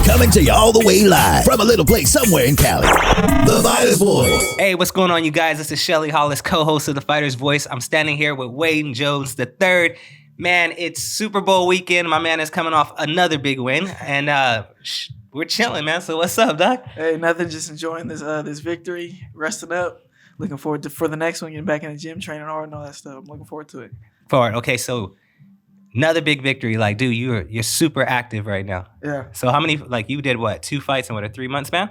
Coming to you all the way live from a little place somewhere in Cali. The Fighter's Voice. Hey, what's going on, you guys? This is Shelly, HOLLIS, co-host of The Fighter's Voice. I'm standing here with Wayne Jones III. Man, it's Super Bowl weekend. My man is coming off another big win, and we're chilling, man. So what's up, Doc? Hey, nothing. Just enjoying this victory, resting up. Looking forward to for the next one, getting back in the gym, training hard, and all that stuff. I'm looking forward to it. Okay, so another big victory. Like, dude, you're super active right now. Yeah. So how many? Like, you did what? 2 fights in what, a 3 month span?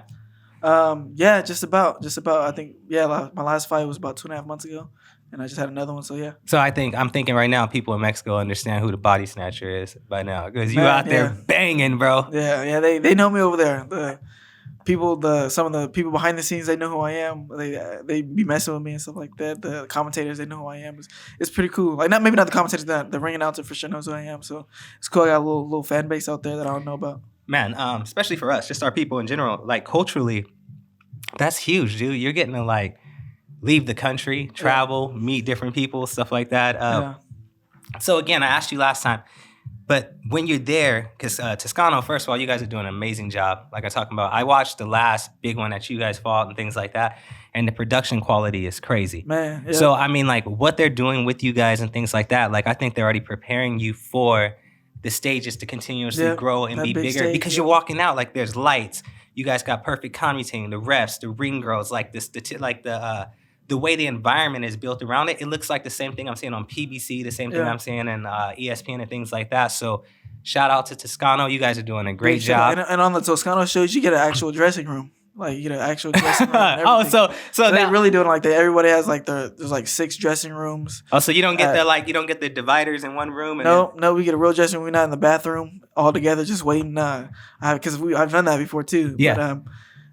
Yeah, just about. I think, yeah, my last fight was about 2.5 months ago, and I just had another one. So yeah. So I'm thinking right now, people in Mexico understand who the body snatcher is by now, because you out there banging, bro. Yeah. They know me over there. Some of the people behind the scenes, they know who I am. They be messing with me and stuff like that. The commentators, they know who I am. It's pretty cool. Like, maybe not the commentators, the ring announcer for sure knows who I am. So it's cool. I got a little fan base out there that I don't know about. Man, especially for us, just our people in general. Like, culturally, that's huge, dude. You're getting to like leave the country, travel, meet different people, stuff like that. So again, I asked you last time. But when you're there, because Toscano, first of all, you guys are doing an amazing job. Like I talked about, I watched the last big one that you guys fought and things like that, and the production quality is crazy. Man, yeah. So, I mean, like, what they're doing with you guys and things like that, like, I think they're already preparing you for the stages to continuously grow and be bigger. Stage, because you're walking out, like, there's lights. You guys got perfect commentating, the refs, the ring girls, like, the way the environment is built around it, it looks like the same thing I'm seeing on PBC, the same thing I'm seeing in ESPN and things like that. So shout out to Toscano. You guys are doing a great job. And on the Toscano shows, you get an actual dressing room. Like, you get an actual dressing room and everything. So they really doing like that. Everybody has like there's like 6 dressing rooms. Oh, so you don't get you don't get the dividers in one room? And no, we get a real dressing room. We're not in the bathroom all together, just waiting. Because I've done that before too. Yeah. But,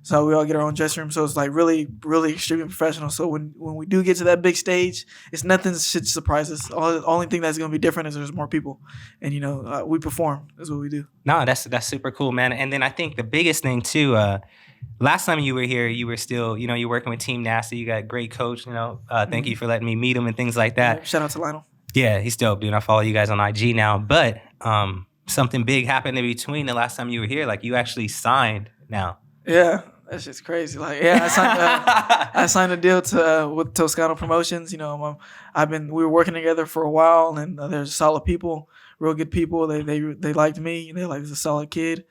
so we all get our own dressing room. So it's like really, really extremely professional. So when we do get to that big stage, it's nothing should surprise us. The only thing that's going to be different is there's more people. And, we perform. That's what we do. No, that's super cool, man. And then I think the biggest thing too, last time you were here, you were still, you're working with Team Nasty. You got a great coach, Thank you for letting me meet him and things like that. Yeah, shout out to Lionel. Yeah, he's dope, dude. I follow you guys on IG now. But something big happened in between the last time you were here. Like, you actually signed now. Yeah. That's just crazy. Like, yeah, I signed a deal with Toscano Promotions. We were working together for a while, and there's solid people, real good people. They liked me. They liked a solid kid.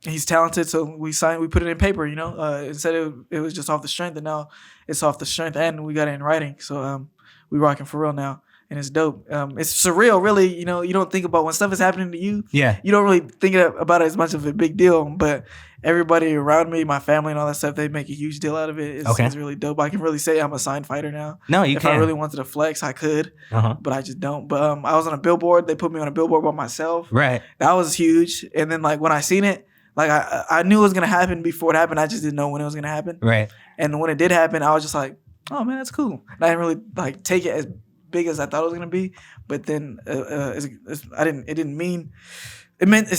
He's talented, so we put it in paper. Instead it was just off the strength, and now it's off the strength, and we got it in writing. So we rocking for real now. And it's dope. It's surreal, really. You don't think about when stuff is happening to you. Yeah. You don't really think about it as much of a big deal. But everybody around me, my family and all that stuff, they make a huge deal out of it. It's really dope. I can really say I'm a signed fighter now. No, you can't. If I really wanted to flex, I could. But I just don't. But I was on a billboard. They put me on a billboard by myself. Right. That was huge. And then, like, when I seen it, like, I knew it was going to happen before it happened. I just didn't know when it was going to happen. Right. And when it did happen, I was just like, oh, man, that's cool. And I didn't really, like, take it as big as I thought it was gonna be, but then it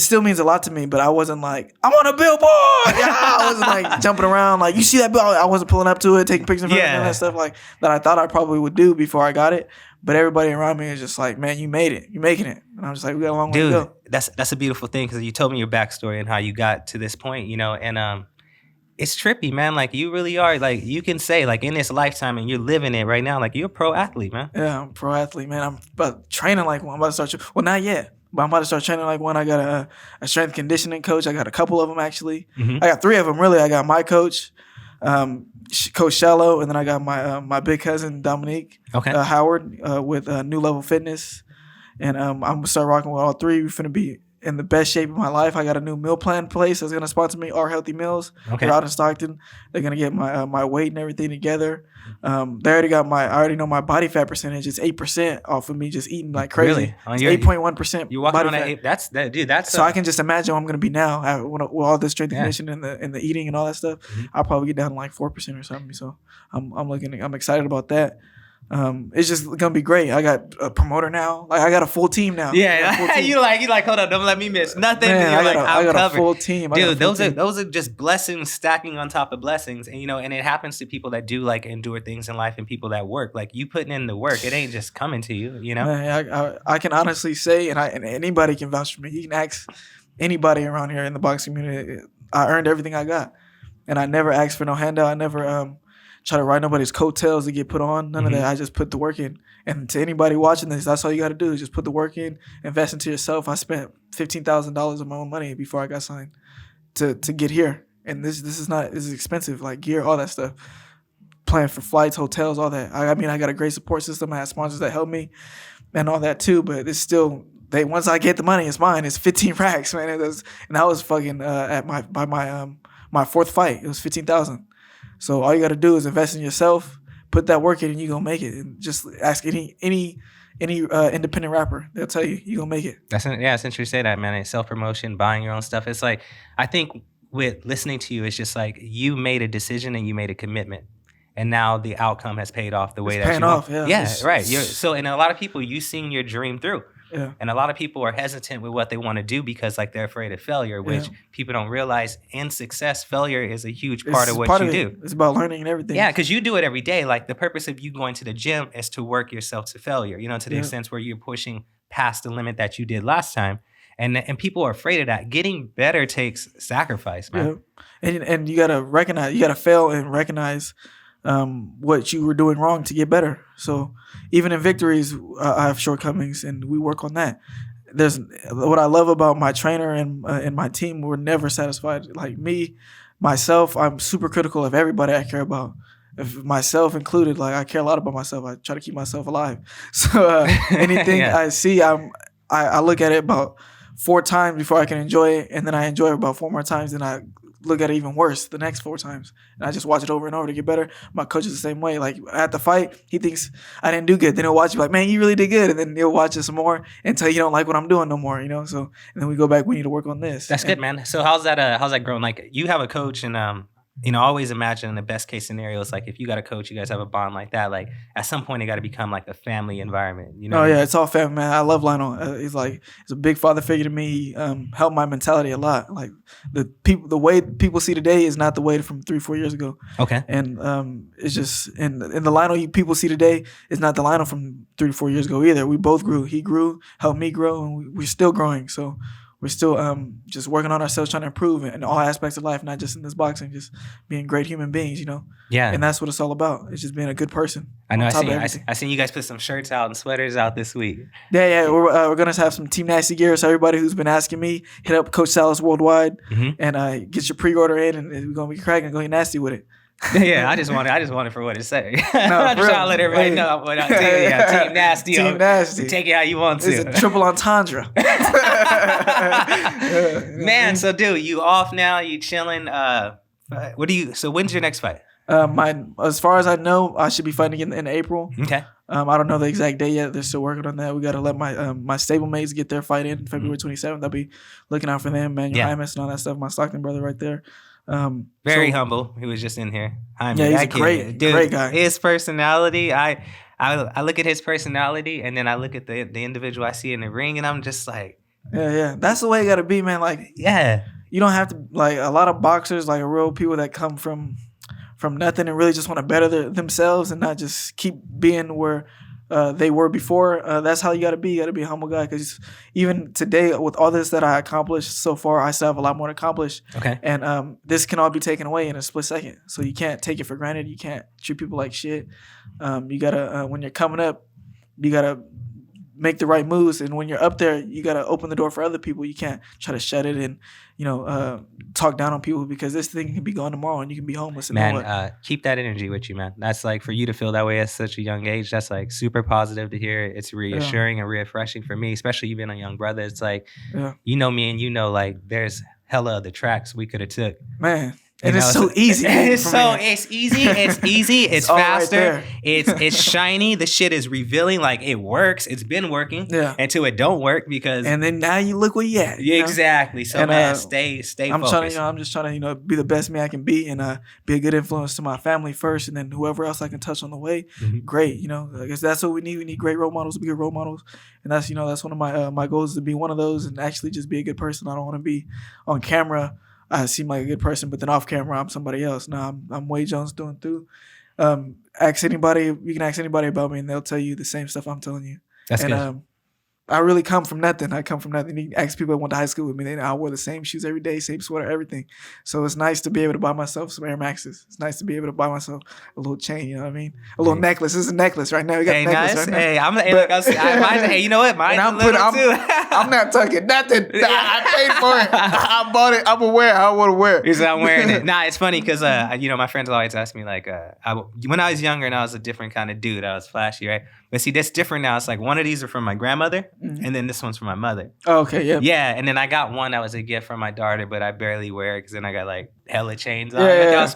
still means a lot to me, but I wasn't like, I'm on a billboard. Yeah, I wasn't like jumping around like, you see that bill? I wasn't pulling up to it, taking pictures of it and that stuff like that I thought I probably would do before I got it. But everybody around me is just like, man, you made it, you're making it, and I'm just like, we got a long way to go. That's a beautiful thing, because you told me your backstory and how you got to this point, and it's trippy, man. Like, you really are, like, you can say, like, in this lifetime, and you're living it right now, like, you're a pro athlete, man. Yeah, I'm a pro athlete, man. I'm about training like one. I'm about to start. Well, not yet, but I'm about to start training like one. I got a strength conditioning coach. I got a couple of them, actually. I got 3 of them, really. I got my coach, Coach Shello, and then I got my big cousin, Dominique Howard, with New Level Fitness. And I'm going to start rocking with all 3. We're finna be in the best shape of my life. I got a new meal plan place that's gonna sponsor me, Our Healthy Meals. They're out in Stockton. They're gonna get my weight and everything together. I already know my body fat percentage. It's 8% off of me just eating like crazy. Really? It's 8.1%. You're walking on that. That's so I can just imagine what I'm gonna be now with all this strength and conditioning and the eating and all that stuff. I'll probably get down to like 4% or something. So I'm excited about that. It's just gonna be great. I got a promoter now. Like, I got a full team now. Yeah, you like hold on, don't let me miss nothing. Man, I got a full team, dude. Those are just blessings stacking on top of blessings, and and it happens to people that do like endure things in life and people that work. Like, you putting in the work, it ain't just coming to you. Man, I can honestly say, and anybody can vouch for me. You can ask anybody around here in the boxing community. I earned everything I got, and I never asked for no handout. I never try to ride nobody's coattails to get put on. None of that. I just put the work in. And to anybody watching this, that's all you got to do is just put the work in, invest into yourself. I spent $15,000 of my own money before I got signed to get here, and this is expensive, like gear, all that stuff. Playing for flights, hotels, all that. I mean, I got a great support system. I had sponsors that help me, and all that too. But it's still, once I get the money, it's mine. It's 15 racks, man. And I was fucking at my fourth fight. It was 15,000. So all you got to do is invest in yourself, put that work in, and you gonna make it. And just ask any independent rapper, they'll tell you gonna make it. It's interesting you say that, man. It's self-promotion, buying your own stuff. It's like, I think with listening to you, it's just like you made a decision and you made a commitment. And now the outcome has paid off the way that you want. Yeah, right. And a lot of people, you seen your dream through. Yeah. And a lot of people are hesitant with what they want to do because like they're afraid of failure, which people don't realize in success, failure is a huge part of what you do. It's about learning and everything. Yeah, because you do it every day. Like the purpose of you going to the gym is to work yourself to failure, to the extent where you're pushing past the limit that you did last time. And people are afraid of that. Getting better takes sacrifice, man. Yeah. And you got to recognize, you got to fail and recognize what you were doing wrong to get better. So even in victories, I have shortcomings, and we work on that. There's what I love about my trainer and my team. We're never satisfied. Like myself, I'm super critical of everybody I care about, if myself included. Like I care a lot about myself. I try to keep myself alive. So anything I see, I look at it about 4 times before I can enjoy it, and then I enjoy it about 4 more times, and I look at it even worse the next 4 times. And I just watch it over and over to get better. My coach is the same way. Like at the fight, he thinks I didn't do good. Then he'll watch you like, man, you really did good. And then he'll watch it some more until you don't like what I'm doing no more, So, and then we go back, we need to work on this. That's good, man. So how's that growing? Like you have a coach, and I always imagine the best case scenario is like if you got a coach, you guys have a bond like that. Like at some point, it got to become like a family environment. Oh yeah, it's all family, man. I love Lionel. He's a big father figure to me. He helped my mentality a lot. Like the way people see today is not the way from 3-4 years ago. Okay. And it's just and the Lionel people see today is not the Lionel from 3-4 years ago either. We both grew. He grew, helped me grow, and we're still growing. So. We're still just working on ourselves, trying to improve in all aspects of life, not just in this boxing, just being great human beings, Yeah. And that's what it's all about. It's just being a good person. I know. I seen you guys put some shirts out and sweaters out this week. Yeah. We're gonna have some Team Nasty gear. So everybody who's been asking me, hit up Coach Salas Worldwide and get your pre-order in, and we're gonna be cracking, going nasty with it. Yeah, I just want it for what it say. I'm just trying to let everybody know what I tell you. Yeah, Team Nasty. Team Nasty. Take it how you want to. It's a triple entendre. Man, so dude, you off now? You chilling? So when's your next fight? As far as I know, I should be fighting in April. Okay. I don't know the exact day yet. They're still working on that. We got to let my stablemates get their fight in February 27th. I'll be looking out for them, man. Imus and all that stuff. My Stockton brother right there. Very humble. He was just in here. He's a great guy. His personality, I look at his personality, and then I look at the individual I see in the ring, and I'm just like, yeah. That's the way it got to be, man. Like, yeah, you don't have to like a lot of boxers, like real people that come from nothing and really just want to better themselves and not just keep being where they were before. That's how you got to be. You got to be a humble guy, because even today, with all this that I accomplished so far, I still have a lot more to accomplish. Okay. And this can all be taken away in a split second. So you can't take it for granted. You can't treat people like shit. You got to, when you're coming up, you got to make the right moves. And when you're up there, you got to open the door for other people. You can't try to shut it and, talk down on people, because this thing can be gone tomorrow and you can be homeless. Man, keep that energy with you, man. That's like, for you to feel that way at such a young age, that's like super positive to hear. It's reassuring and refreshing for me, especially you being a young brother. It's like, me and like there's hella other tracks we could have took. Man. And it's so easy. It's easy. It's faster. Right, it's shiny. The shit is revealing. Like, it works. It's been working. Yeah. Until it don't work, because. And then now you look where you at. Yeah, exactly. So, man, stay focused. I'm just trying to be the best me I can be, and be a good influence to my family first, and then whoever else I can touch on the way. Mm-hmm. Great. I guess that's what we need. We need great role models, be good role models, and that's that's one of my goals, is to be one of those and actually just be a good person. I don't want to be on camera. I seem like a good person, but then off camera, I'm somebody else. Now I'm Wade Jones through and through. You can ask anybody about me, and they'll tell you the same stuff I'm telling you. That's good. I really come from nothing. I come from nothing. You ask people that went to high school with me, I wore the same shoes every day, same sweater, everything. So it's nice to be able to buy myself some Air Maxes. It's nice to be able to buy myself a little chain, you know what I mean? A little necklace. This is a necklace right now. You got a necklace right now. Hey, you know what? Mine's a little too. I'm not tucking nothing. I paid for it. I bought it. I'm gonna wear it. I want to wear it. I'm wearing it. Nah, it's funny because, my friends always ask me, like, when I was younger and I was a different kind of dude, I was flashy, right? But see, that's different now. It's like one of these are from my grandmother, and then this one's from my mother. Oh, okay, yeah. Yeah, and then I got one that was a gift from my daughter, but I barely wear it because then I got like hella chains on.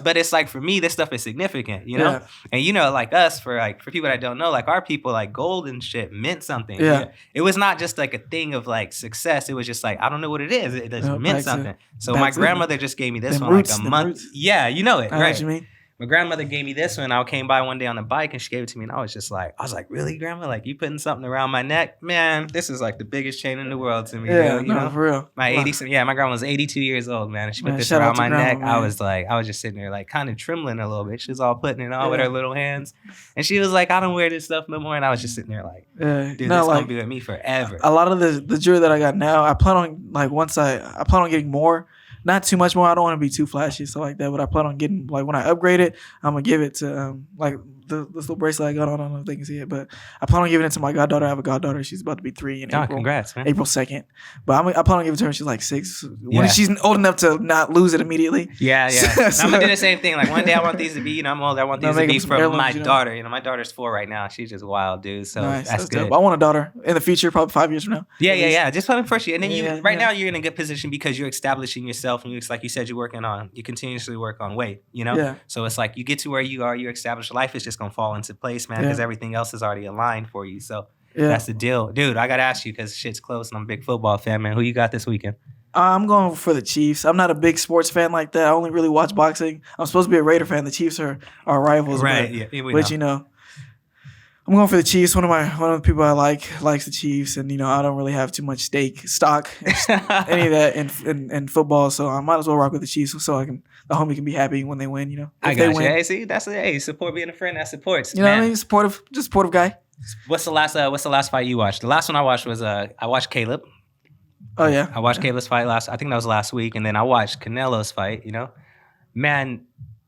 But it's like, for me, this stuff is significant, you know? Yeah. And like us, for people that don't know, like our people, like gold and shit meant something. Yeah. It was not just like a thing of like success. It was just like, I don't know what it is. It just meant something. So my grandmother just gave me this one like a month. Roots. Yeah, you know it, I right? know what you mean. My grandmother gave me this one. I came by one day on the bike and she gave it to me, and I was like, really, Grandma? Like, you putting something around my neck? Man, this is like the biggest chain in the world to me. Yeah, you know? For real. My grandma was 82 years old, man. And she put this around my neck. Man. I was just sitting there like kind of trembling a little bit. She was all putting it on with her little hands. And she was like, I don't wear this stuff no more. And I was just sitting there like, dude, this gonna be with me forever. A lot of the jewelry that I got now, I plan on I plan on getting more. Not too much more. I don't want to be too flashy, so like that. But I plan on getting, like, when I upgrade it, I'm gonna give it to like this little bracelet I got on. I don't know if they can see it, but I plan on giving it to my goddaughter. I have a goddaughter. She's about to be 3 in April. Congrats, man. April 2nd. But I plan on giving it to her when she's like 6. When she's old enough to not lose it immediately. Yeah. I'm gonna do the same thing. Like one day I want these to be, I'm old. I want these to be for my daughter. My daughter's 4 right now. She's just wild, dude. So nice. That's good. Dope. I want a daughter in the future, probably 5 years from now. Yeah. Just probably first year. And then now you're in a good position because you're establishing yourself, and it's like you said, you continuously work on weight, you know? Yeah. So it's like you get to where you are, you establish life is just gonna fall into place, man, because everything else is already aligned for you. So that's the deal. Dude, I gotta ask you, because shit's close and I'm a big football fan, man. Who you got this weekend? I'm going for the Chiefs. I'm not a big sports fan like that. I only really watch boxing. I'm supposed to be a Raider fan. The Chiefs are our rivals. Right, but you know, I'm going for the Chiefs. One of the people I likes the Chiefs, and I don't really have too much stock, any of that in football. So I might as well rock with the Chiefs, so the homie can be happy when they win. I got you. Hey, see, support being a friend that supports. You know what I mean? Supportive guy. What's the last fight you watched? The last one I watched was I watched Caleb. Oh yeah, I watched Caleb's fight I think that was last week, and then I watched Canelo's fight. Man,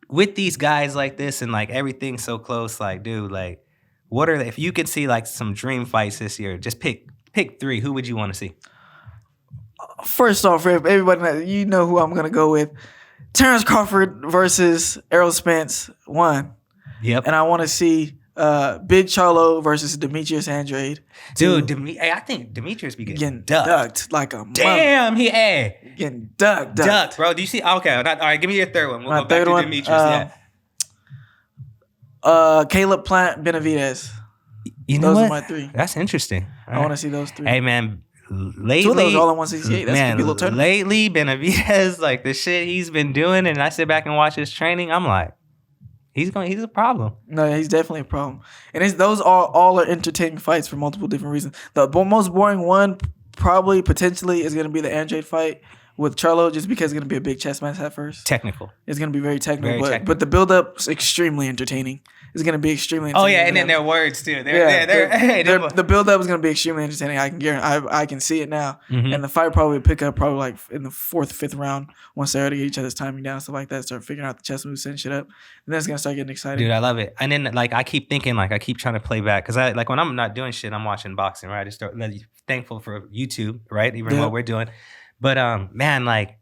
with these guys like this and like everything so close, like dude, like. If you could see like some dream fights this year, just pick 3. Who would you want to see? First off, everybody, you know who I'm gonna go with. Terrence Crawford versus Errol Spence 1. Yep. And I want to see Big Charlo versus Demetrius Andrade. Dude, I think Demetrius be getting ducked like a damn. Mother. Getting ducked, bro. Do you see? Okay, all right. Give me your third one. We'll go back to Demetrius. Caleb Plant, Benavidez. Those are my 3. That's interesting. I want to see those 3. Hey man, lately 2 of those all in 168. That's gonna be a little tournament. Lately, Benavidez, like the shit he's been doing, and I sit back and watch his training, I'm like, he's a problem. No, he's definitely a problem. And those all are entertaining fights for multiple different reasons. The most boring one potentially is gonna be the Andrade fight with Charlo, just because it's going to be a big chess match at first. Technical. It's going to be very technical. But the build-up is extremely entertaining. It's going to be extremely entertaining. Oh, yeah, and then their words, too. The build-up is going to be extremely entertaining. I can guarantee. I can see it now. Mm-hmm. And the fight probably pick up like in the 4th, 5th round once they already get each other's timing down, stuff like that, start figuring out the chess moves, setting shit up. And then it's going to start getting exciting. Dude, I love it. And then, like, I keep thinking, like, I keep trying to play back. Because, when I'm not doing shit, I'm watching boxing, right? I just start thankful for YouTube, right? Even what we're doing. But, man, like,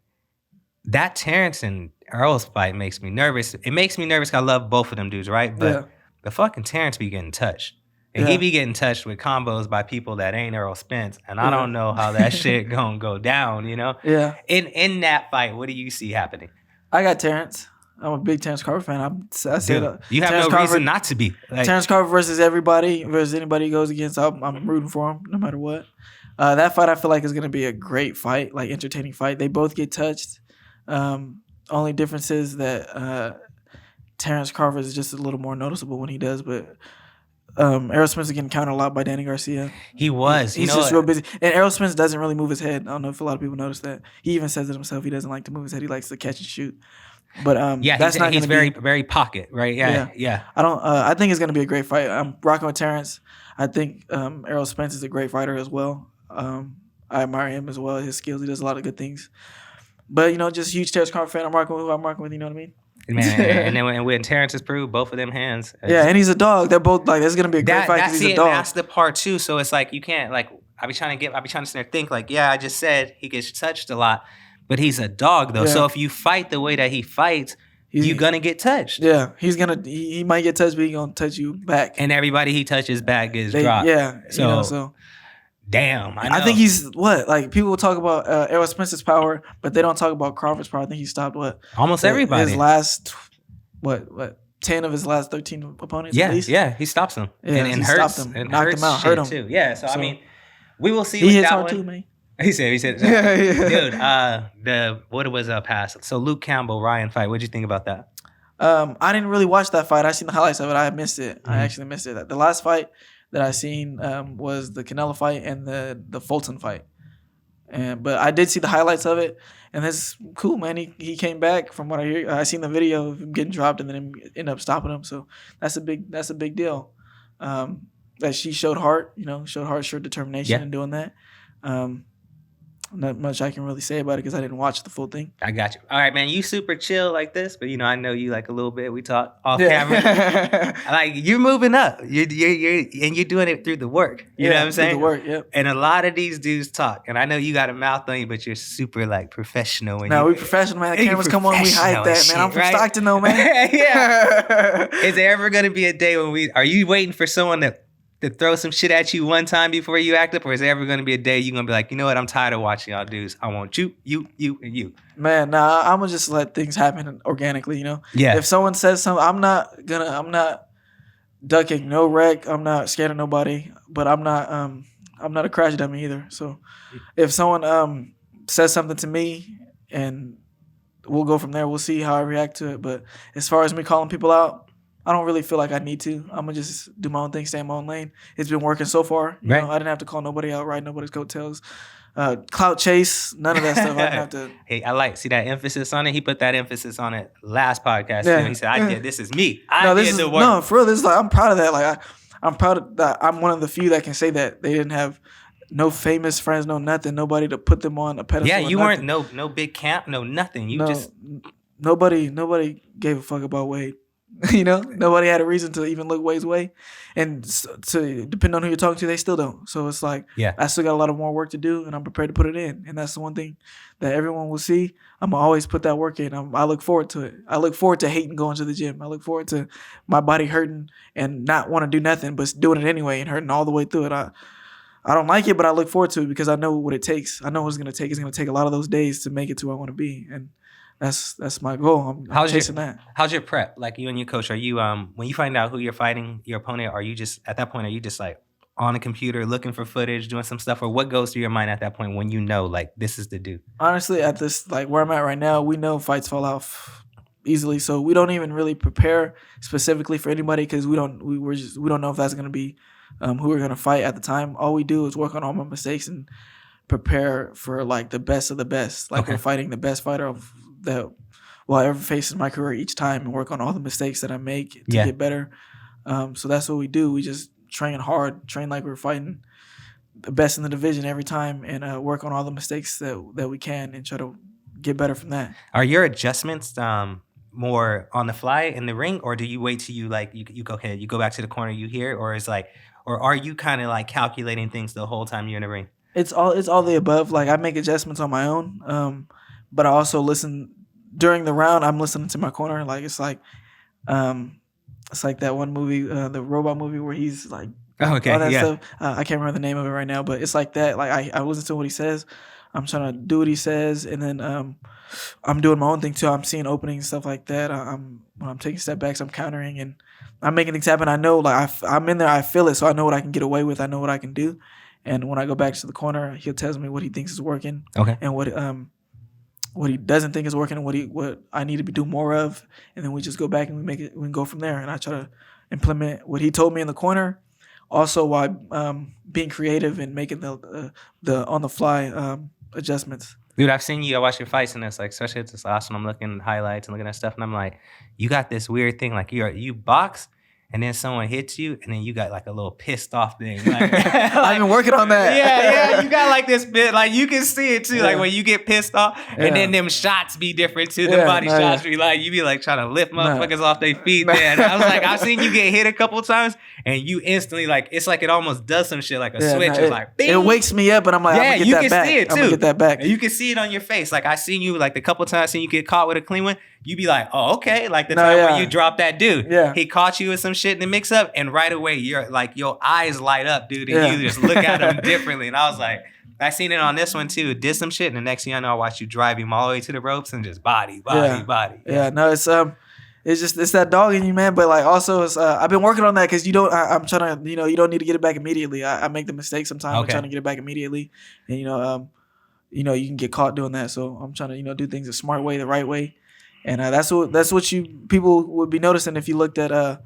that Terrence and Earl's fight makes me nervous. It makes me nervous because I love both of them dudes, right? But the fucking Terrence be getting touched. And he be getting touched with combos by people that ain't Errol Spence. And I don't know how that shit gonna go down, Yeah. In that fight, what do you see happening? I got Terrence. I'm a big Terrence Crawford fan. I said you have Terrence no reason not to be. Terrence Crawford versus anybody he goes against, I'm rooting for him no matter what. That fight I feel like is gonna be a great fight, like entertaining fight. They both get touched. Only difference is that Terrence Crawford is just a little more noticeable when he does, but Errol Spence is getting countered a lot by Danny Garcia. He was. He's just real busy. And Errol Spence doesn't really move his head. I don't know if a lot of people notice that. He even says it himself. He doesn't like to move his head. He likes to catch and shoot. But that's not he's going to be very pocket, right? Yeah. I think it's going to be a great fight. I'm rocking with Terrence. I think Errol Spence is a great fighter as well. I admire him as well. His skills, he does a lot of good things. But just huge Terrence Crawford fan. I'm rocking with who I'm rocking with. You know what I mean? Man, and then when Terrence has proved both of them hands. Yeah, and he's a dog. They're both like, it's gonna be a great fight because he's a dog. That's the part too. So it's like you can't like I be trying to sit there and think like, yeah, I just said he gets touched a lot, but he's a dog though. Yeah. So if you fight the way that he fights, you're gonna get touched. Yeah, he might get touched, but he's gonna touch you back. And everybody he touches back gets dropped. Yeah, so. Damn, I know. I think he's like people will talk about Errol Spence's power, but they don't talk about Crawford's power. I think he stopped almost everybody. His last 10 of his last 13 opponents. Yeah, at least? yeah, he stops them and hurts them, and knocked hurts him out, hurt him too. Yeah, so I mean, we will see. He hits hard too, man. He said, dude. What was past? So Luke Campbell Ryan fight. What'd you think about that? I didn't really watch that fight. I seen the highlights of it. I missed it. I actually missed it. The last fight that I seen was the Canelo fight and the Fulton fight. But I did see the highlights of it, and that's cool, man. He came back from what I hear. I seen the video of him getting dropped and then him end up stopping him. So that's a big deal. That she showed heart, showed determination in doing that. Not much I can really say about it because I didn't watch the full thing. I got you. All right, man. You super chill like this, but I know you like a little bit. We talk off camera. Like you're moving up. You're doing it through the work. You know what I'm saying? Through the work. Yep. And a lot of these dudes talk, and I know you got a mouth on you, but you're super like professional. We professional, man. The cameras come on, we hide that, man. I'm from Stockton, though, man. Yeah. Is there ever gonna be a day when are you waiting for someone to throw some shit at you one time before you act up, or is there ever going to be a day you're going to be like, you know what, I'm tired of watching y'all dudes. I want you, and you. Man, nah, I'm going to just let things happen organically, Yeah. If someone says something, I'm not ducking no wreck. I'm not scared of nobody, but I'm not a crash dummy either. So if someone says something to me, and we'll go from there, we'll see how I react to it. But as far as me calling people out, I don't really feel like I need to. I'm going to just do my own thing, stay in my own lane. It's been working so far. You know, I didn't have to call nobody out, ride nobody's coattails. Clout chase, none of that stuff. I didn't have to. Hey, see that emphasis on it? He put that emphasis on it last podcast. Yeah. He said, this is me. I did the work. No, for real, this is like, I'm proud of that. Like, I'm proud of that. I'm one of the few that can say that they didn't have no famous friends, no nothing, nobody to put them on a pedestal. Yeah, you weren't no big camp, no nothing. Nobody gave a fuck about Wade. Nobody had a reason to even look Wade's way, and to depend on who you're talking to, they still don't. So it's like, I still got a lot of more work to do, and I'm prepared to put it in. And that's the one thing that everyone will see. I'm gonna always put that work in. I look forward to it. I look forward to hating going to the gym. I look forward to my body hurting and not want to do nothing, but doing it anyway and hurting all the way through it. I don't like it, but I look forward to it because I know what it takes. I know what it's gonna take. It's gonna take a lot of those days to make it to where I want to be, and that's my goal. I'm chasing that. How's your prep? Like you and your coach, are you when you find out who you're fighting, your opponent, are you just at that point? Are you just like on a computer looking for footage, doing some stuff, or what goes through your mind at that point when you know like this is the dude? Honestly, at this like where I'm at right now, we know fights fall off easily, so we don't even really prepare specifically for anybody because we don't know if that's gonna be who we're gonna fight at the time. All we do is work on all my mistakes and prepare for like the best of the best. Like we're fighting the best fighter that will ever face in my career each time, and work on all the mistakes that I make to get better. So that's what we do. We just train hard, train like we're fighting the best in the division every time, and work on all the mistakes that we can and try to get better from that. Are your adjustments more on the fly in the ring, or do you wait till you like you go back to the corner, you hear, or are you kind of like calculating things the whole time you're in the ring? It's all the above. Like I make adjustments on my own, but I also listen during the round. I'm listening to my corner. Like it's like that one movie, the robot movie where he's like, all that stuff. I can't remember the name of it right now, but it's like that. Like I listen to what he says. I'm trying to do what he says, and then I'm doing my own thing too. I'm seeing openings and stuff like that. When I'm taking step backs, I'm countering and I'm making things happen. I know, like I'm in there. I feel it, so I know what I can get away with. I know what I can do. And when I go back to the corner, he'll tell me what he thinks is working, and what he doesn't think is working, and what I need to do more of. And then we just go back and we can go from there. And I try to implement what he told me in the corner, also while being creative and making the on the fly adjustments. Dude, I've seen you. I watch your fights, and it's like, especially it's this last one. I'm looking at highlights and looking at stuff, and I'm like, you got this weird thing. Like you box, and then someone hits you, and then you got like a little pissed off thing. Like, I've been working on that. Yeah. You got like this bit, like you can see it too. Like when you get pissed off, and then them shots be different too. The body shots be like, you be like trying to lift motherfuckers off their feet. Man, I was like, I've seen you get hit a couple times, and you instantly like, it's like it almost does some shit like a switch. It's like, bing. It wakes me up, and I'm like, I'm gonna get that back. See it too. I'm gonna get that back. And you can see it on your face. Like I seen you like the couple times I seen you get caught with a clean one. You be like, oh, okay. Like the time when you dropped that dude. Yeah. He caught you with some shit in the mix up, and right away you're like, your eyes light up, dude, and you just look at him differently. And I was like, I seen it on this one too. Did some shit, and the next thing I know, I watched you drive him all the way to the ropes and just body. Yeah, no, it's that dog in you, man. But like also, it's I've been working on that because I'm trying to, you don't need to get it back immediately. I make the mistake sometimes. I'm trying to get it back immediately, and you can get caught doing that. So I'm trying to do things the smart way, the right way, and that's what people would be noticing if you looked at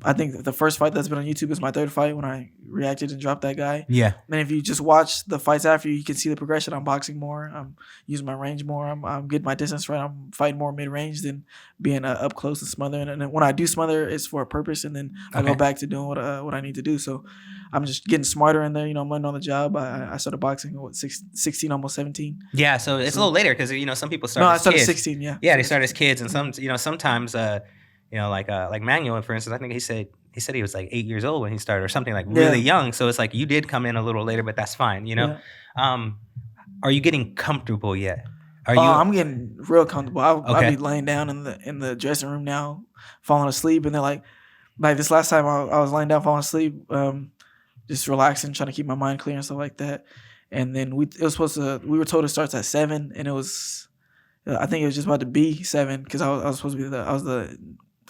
I think the first fight that's been on YouTube is my third fight when I reacted and dropped that guy. Yeah. And if you just watch the fights after, you can see the progression. I'm boxing more. I'm using my range more. I'm getting my distance right. I'm fighting more mid-range than being up close and smothering. And then when I do smother, it's for a purpose. And then I go back to doing what I need to do. So I'm just getting smarter in there. I'm learning on the job. I started boxing at 16, almost 17. Yeah, so it's a little later because some people start. No, as I started kids. 16. Yeah. Yeah, they start as kids, and sometimes like Manuel, for instance, I think he said he was like 8 years old when he started or something, like really young. So it's like you did come in a little later, but that's fine. Yeah. Are you getting comfortable yet? I'm getting real comfortable. I'll be laying down in the dressing room now, falling asleep, and then like this last time I was laying down falling asleep, just relaxing, trying to keep my mind clear and stuff like that. And then we were told it starts at 7, and it was I think it was just about to be 7 because I was supposed to be I was the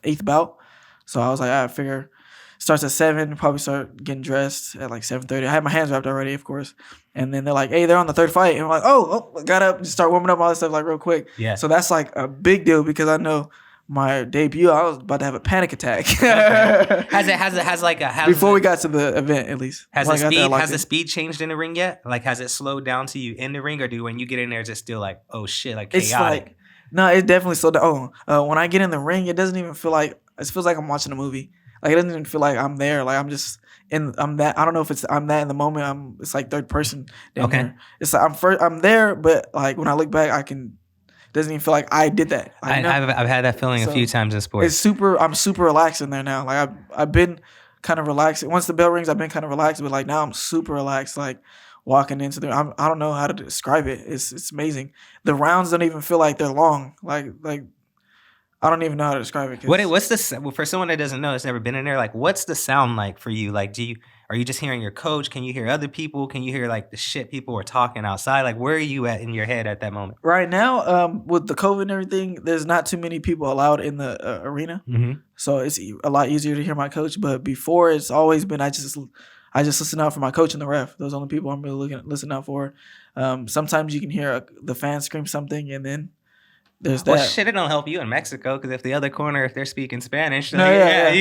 8th bout. So I was like, I figure starts at 7, probably start getting dressed at like 7:30. I had my hands wrapped already, of course. And then they're like, hey, they're on the third fight. And I'm like, oh, got up, just start warming up, all this stuff like real quick. Yeah. So that's like a big deal because I know my debut, I was about to have a panic attack. Before we got to the event, at least. Has the speed changed in the ring yet? Like, has it slowed down to you in the ring, or when you get in there, it's still like, oh shit, like chaotic? It's like, no, it definitely slowed down. When I get in the ring, it doesn't even feel like, it feels like I'm watching a movie. Like, it doesn't even feel like I'm there. Like, I'm just I'm that. I don't know if I'm that in the moment. It's like third person. There. It's like I'm there, but like when I look back, it doesn't even feel like I did that. I've had that feeling a few times in sports. I'm super relaxed in there now. Like I've been kind of relaxed. Once the bell rings, I've been kind of relaxed, but like now I'm super relaxed. Like walking into there, I don't know how to describe it. It's amazing. The rounds don't even feel like they're long. Like I don't even know how to describe it. What's the for someone that doesn't know, that's never been in there? Like, what's the sound like for you? Like, are you just hearing your coach? Can you hear other people? Can you hear like the shit people are talking outside? Like, where are you at in your head at that moment? Right now, with the COVID and everything, there's not too many people allowed in the arena, so it's a lot easier to hear my coach. But before, it's always been I just listen out for my coach and the ref. Those are the only people I'm really listening out for. Sometimes you can hear the fans scream something, and then there's that. Well, shit, it don't help you in Mexico because if the other corner, if they're speaking Spanish, you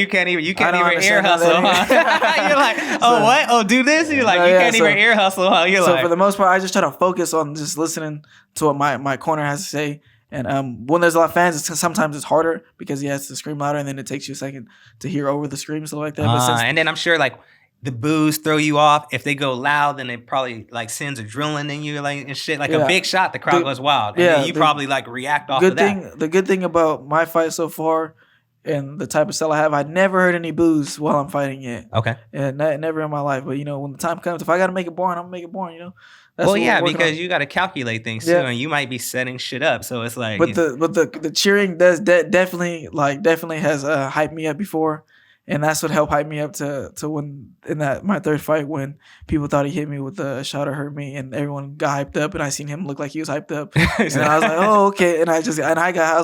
can't even ear hustle. Huh? You're like, oh, what? Oh, do this? You're like, you can't even ear hustle. Huh? You're so for the most part, I just try to focus on just listening to what my corner has to say. And when there's a lot of fans, sometimes it's harder because he has to scream louder, and then it takes you a second to hear over the screams, stuff like that. And then I'm sure like the boos throw you off. If they go loud, then it probably like sends adrenaline in you, like and shit. Like a big shot, the crowd goes wild. And then you probably like react off of that. The good thing about my fight so far and the type of style I have, I never heard any boos while I'm fighting yet. Okay. And never in my life. But when the time comes, if I got to make it boring, I'm gonna make it boring. Well, yeah, because you got to calculate things too, and you might be setting shit up. So it's like, but the cheering definitely has hyped me up before. And that's what helped hype me up to when in my third fight when people thought he hit me with a shot or hurt me, and everyone got hyped up, and I seen him look like he was hyped up, and I was like, oh, okay, and I was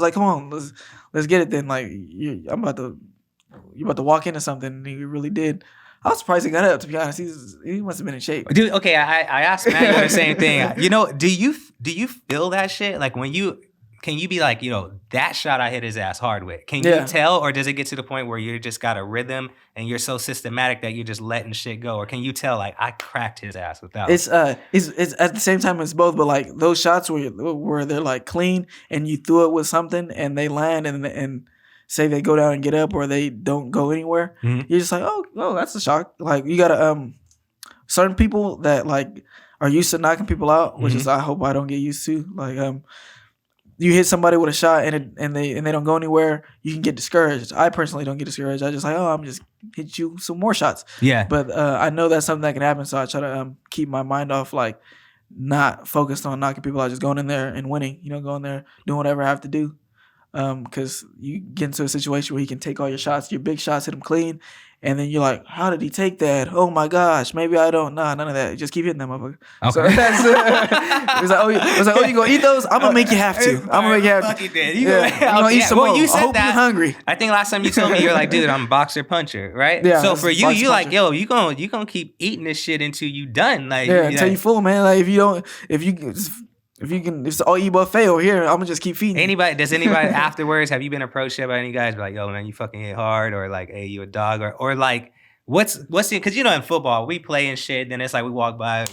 like, come on, let's get it then. Like you're about to walk into something, and he really did. I was surprised he got up. To be honest, he must have been in shape. Dude, okay, I asked Manuel the same thing. Do you feel that shit like when you? can you be like, that shot I hit his ass hard with? Can you tell, or does it get to the point where you just got a rhythm and you're so systematic that you're just letting shit go? Or can you tell, like, I cracked his ass without? It's at the same time it's both, but like those shots where they're like clean and you threw it with something and they land and say they go down and get up or they don't go anywhere, you're just like, oh, that's a shock. Like you gotta certain people that like are used to knocking people out, which is I hope I don't get used to. Like you hit somebody with a shot and they don't go anywhere, you can get discouraged. I personally don't get discouraged. I just like, I'm just hit you some more shots. Yeah. But I know that's something that can happen, so I try to keep my mind off, like not focused on knocking people out, just going in there and winning. Going there, doing whatever I have to do. Because you get into a situation where he can take all your shots, your big shots, hit him clean, and then you're like, how did he take that? Oh my gosh, maybe I don't. Nah, none of that. Just keep hitting them, motherfucker. Okay. So that's it's like, you gonna eat those? I'm gonna make you have to. I'm gonna make you have to. Fuck it then. You gonna eat some more. You said I hope that. You're hungry. I think last time you told me you're like, dude, I'm boxer puncher, right? Yeah. So for you, you like, puncher. you gonna keep eating this shit until you done. Like, until you full, man. Like if it's all eat but fail here, I'm gonna just keep feeding. Does anybody afterwards, have you been approached by any guys like, yo man, you fucking hit hard, or like, hey, you a dog, or like what's the, because in football we play and shit, then it's like we walk by,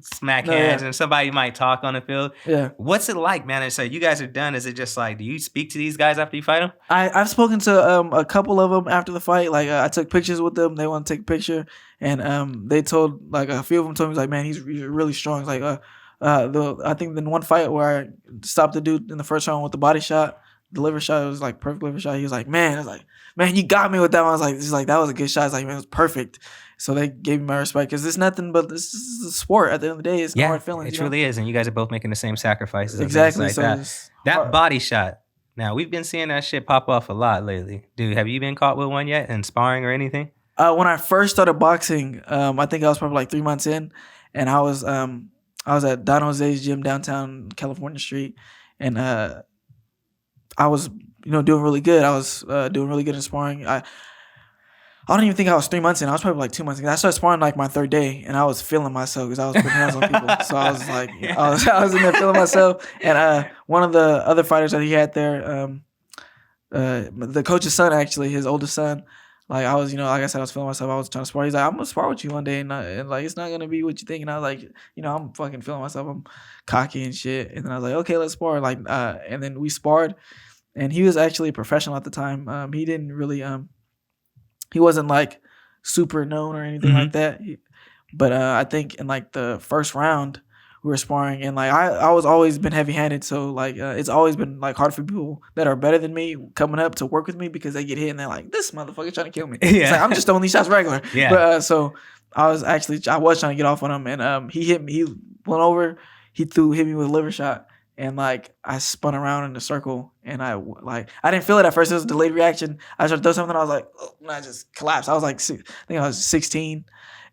smack hands, and somebody might talk on the field. Yeah. What's it like, man? And so you guys are done. Is it just like, do you speak to these guys after you fight them? I've spoken to a couple of them after the fight. Like I took pictures with them. They want to take a picture, and they told, like, a few of them told me, like, man, he's really strong. It's like I think in one fight where I stopped the dude in the first round with the body shot, the liver shot, it was like perfect liver shot. He was like, man, I was like, man, you got me with that one. I was like, this is like, that was a good shot. It's like, man, it was perfect. So they gave me my respect, because it's nothing but this is a sport. At the end of the day, it's no hard feelings. It truly is, and you guys are both making the same sacrifices. Exactly. Like so that body shot. Now we've been seeing that shit pop off a lot lately. Dude, have you been caught with one yet in sparring or anything? When I first started boxing, I think I was probably like 3 months in, and I was at Don Jose's gym downtown California Street, and I was doing really good. I was doing really good in sparring. I don't even think I was 3 months in. I was probably like 2 months in. I started sparring like my third day, and I was feeling myself because I was putting hands on people. So I was like, I was in there feeling myself. And one of the other fighters that he had there, the coach's son, actually, his oldest son, like I was, like I said, I was feeling myself. I was trying to spar. He's like, I'm gonna spar with you one day, and like it's not gonna be what you think. And I was like, I'm fucking feeling myself. I'm cocky and shit. And then I was like, okay, let's spar. Like, and then we sparred, and he was actually a professional at the time. He didn't really he wasn't like super known or anything like that. But I think in like the first round we were sparring, and like I was always been heavy handed, so like it's always been like hard for people that are better than me coming up to work with me, because they get hit and they're like, this motherfucker trying to kill me. Yeah. It's like, I'm just throwing these shots regular. Yeah. But so I was trying to get off on him, and he hit me. He went over. He hit me with a liver shot. And like I spun around in a circle, and I didn't feel it at first. It was a delayed reaction. I tried to throw something. I was like, oh, and I just collapsed. I was like, I think I was 16,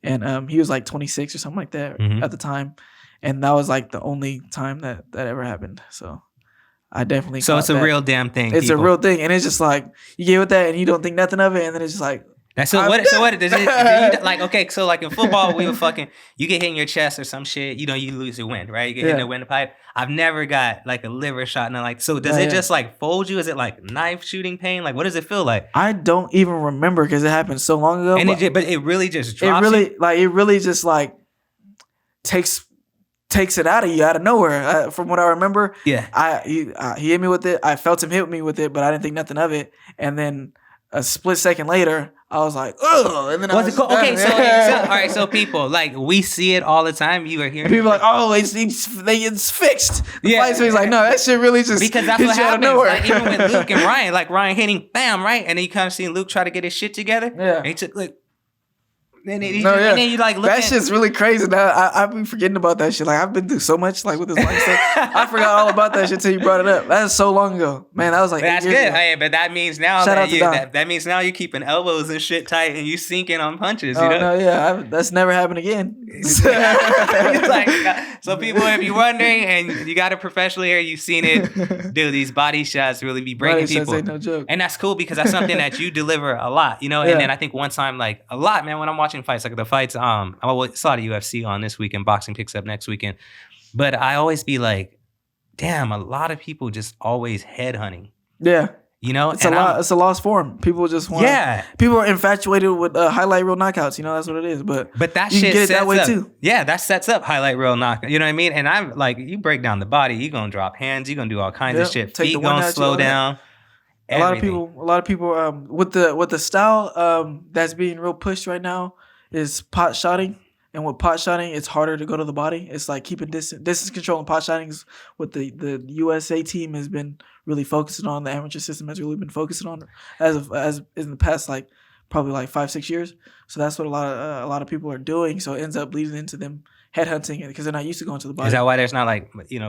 and he was like 26 or something like that at the time. And that was like the only time that ever happened. So I definitely. So it's a real damn thing. It's a real thing, and it's just like you get with that, and you don't think nothing of it, and then it's just like. So what does it like? Okay, so like in football, you get hit in your chest or some shit. You lose your wind, right? You get hit in the windpipe. I've never got like a liver shot, and like, so does it just like fold you? Is it like knife shooting pain? Like, what does it feel like? I don't even remember, because it happened so long ago. And but it really just drops. It really just like takes it out of you out of nowhere. From what I remember, he hit me with it. I felt him hit me with it, but I didn't think nothing of it. And then a split second later, I was like, ugh. And then all right. So people, like, we see it all the time. You are hearing people like, oh, it's fixed. The fight's fixed. Like, no, that shit really just because that's what happens. Like, even with Luke and Ryan, like Ryan hitting, bam, right, and then you kind of see Luke try to get his shit together. Yeah, and he took like. And then you like look that shit's really crazy. Now I've been forgetting about that shit. Like I've been through so much like with this life stuff. I forgot all about that shit till you brought it up. That was so long ago, man. That was like. That's 8 years good. ago. Hey, but that means now that means now you're keeping elbows and shit tight, and you sinking on punches. You know? No, yeah, that's never happened again. So people, if you're wondering and you got it professionally here, you've seen it. Dude, these body shots really be breaking people. Ain't no joke. And that's cool, because that's something that you deliver a lot, And then I think one time, like a lot, man, when I'm watching fights, like the fights. I saw the UFC on this weekend. Boxing picks up next weekend. But I always be like, damn, a lot of people just always headhunting. Yeah. You know, it's a lost form. People just want. Yeah, people are infatuated with highlight reel knockouts. You know, that's what it is. But that you shit can get it that way too. Yeah, that sets up highlight reel knockout. You know what I mean? And I'm like, you break down the body, you gonna drop hands, you gonna do all kinds of shit. Feet gonna slow down. A lot of people, with the style that's being real pushed right now is pot shotting. And with pot shotting, it's harder to go to the body. It's like keeping distance control and pot shotting is what the USA team has been really focusing on. The amateur system has really been focusing on as in the past probably 5-6 years. So that's what a lot of people are doing. So it ends up leading into them headhunting because they're not used to going to the body. Is that why there's not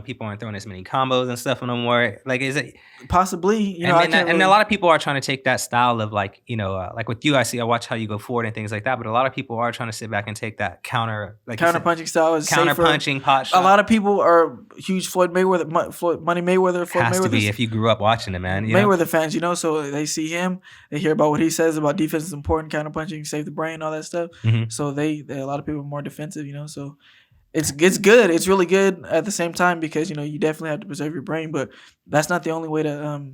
people aren't throwing as many combos and stuff no more? Like, is it possibly? And a lot of people are trying to take that style of like with you, I watch how you go forward and things like that. But a lot of people are trying to sit back and take that counter punching style is counter punching pot shot. A lot of people are huge Floyd Mayweather has to be if you grew up watching it, man. Mayweather fans, so they see him, they hear about what he says about defense is important, counter punching, save the brain, all that stuff. Mm-hmm. So a lot of people are more defensive, so. It's good. It's really good at the same time because you definitely have to preserve your brain, but that's not the only way to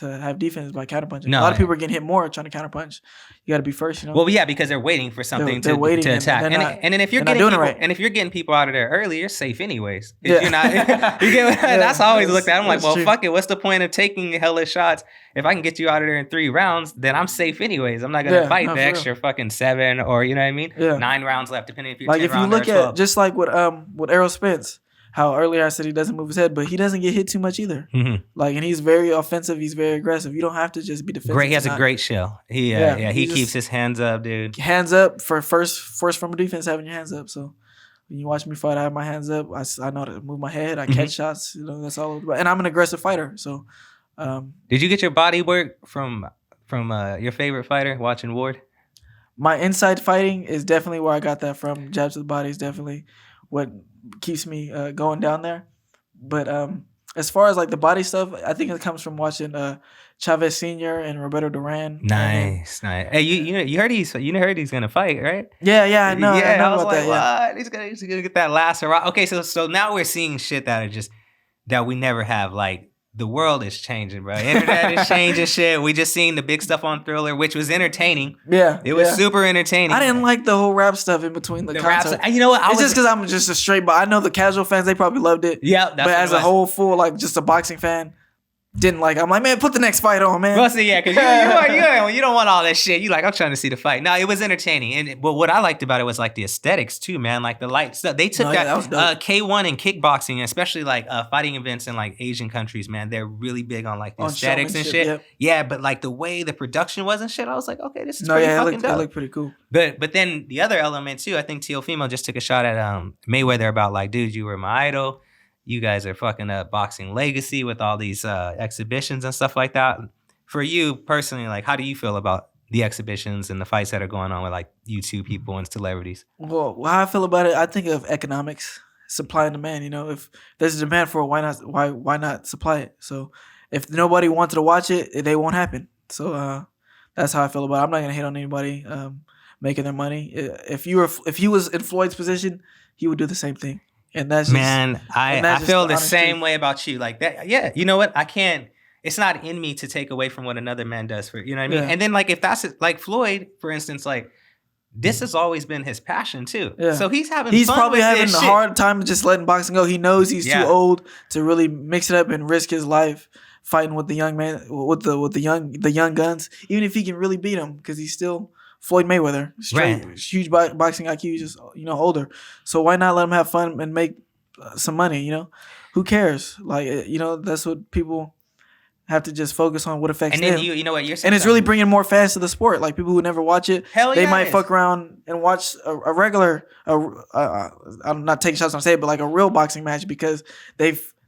have defense by counterpunching. No, a lot of people are getting hit more trying to counterpunch. You got to be first, Well, yeah, because they're waiting for something to attack. And then if you're getting people out of there early, you're safe anyways. Yeah. You're not. That's how I always looked at it. I'm like, well, fuck it. What's the point of taking hella shots? If I can get you out of there in 3 rounds, then I'm safe anyways. I'm not gonna fight the extra fucking 7 or you know what I mean? Yeah. 9 rounds left, depending if you're 10 if you look at just like with Errol Spence. How earlier I said he doesn't move his head, but he doesn't get hit too much either. Mm-hmm. And he's very offensive. He's very aggressive. You don't have to just be defensive. He has a great shell. He keeps his hands up, dude. Hands up for first form of defense, having your hands up. So when you watch me fight, I have my hands up. I know how to move my head. I catch shots. That's all. And I'm an aggressive fighter. So, did you get your body work from your favorite fighter watching Ward? My inside fighting is definitely where I got that from. Jabs to the body is definitely what keeps me going down there. But as far as the body stuff, I think it comes from watching Chavez Sr. and Roberto Duran. Nice. Hey, you heard he's gonna fight, right? Yeah, I know. Yeah, I was about like, that. What? He's gonna get that last hurrah. Okay, so now we're seeing shit that we never have. The world is changing, bro. Internet is changing shit. We just seen the big stuff on Thriller, which was entertaining. Yeah. It was super entertaining. I didn't like the whole rap stuff in between the raps. You know what? It's just because I'm just a straight, but I know the casual fans, they probably loved it. Yeah. But as a whole full, just a boxing fan, didn't like. I'm like, man, put the next fight on, man. Well, see, yeah, because you don't want all that shit. You I'm trying to see the fight. No, it was entertaining, but what I liked about it was the aesthetics too, man. The light stuff. They took that K1 and kickboxing, especially fighting events in Asian countries, man. They're really big on the aesthetics and shit. Yep. Yeah, but the way the production was and shit, I was like, okay, this is pretty fucking dope. It looked pretty cool. But then the other element too, I think Teofimo just took a shot at Mayweather about dude, you were my idol. You guys are fucking up boxing legacy with all these exhibitions and stuff like that. For you personally, how do you feel about the exhibitions and the fights that are going on with YouTube people and celebrities? Well, how I feel about it, I think of economics, supply and demand. If there's a demand for it, why not supply it? So if nobody wanted to watch it, they won't happen. So that's how I feel about it. I'm not gonna hate on anybody making their money. If he was in Floyd's position, he would do the same thing. And that's just, I feel the same way about you. That, yeah. You know what? I can't. It's not in me to take away from what another man does for you know what I mean. Yeah. And then if that's Floyd, for instance, this has always been his passion too. Yeah. So he's probably having a hard time just letting boxing go. He knows he's too old to really mix it up and risk his life fighting with the young man with the young guns. Even if he can really beat him, because he's still Floyd Mayweather, huge boxing IQ, just older. So why not let him have fun and make some money? Who cares? That's what people have to just focus on. What affects them. And then you know what you're saying, and it's really bringing more fans to the sport. People who never watch it, they might fuck around and watch a regular. I'm not taking shots on say, but a real boxing match because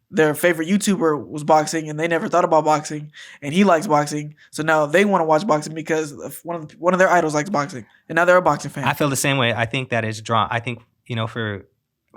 their favorite YouTuber was boxing and they never thought about boxing and he likes boxing. So now they want to watch boxing because one of their idols likes boxing and now they're a boxing fan. I feel the same way. I think that is drawn. I think, for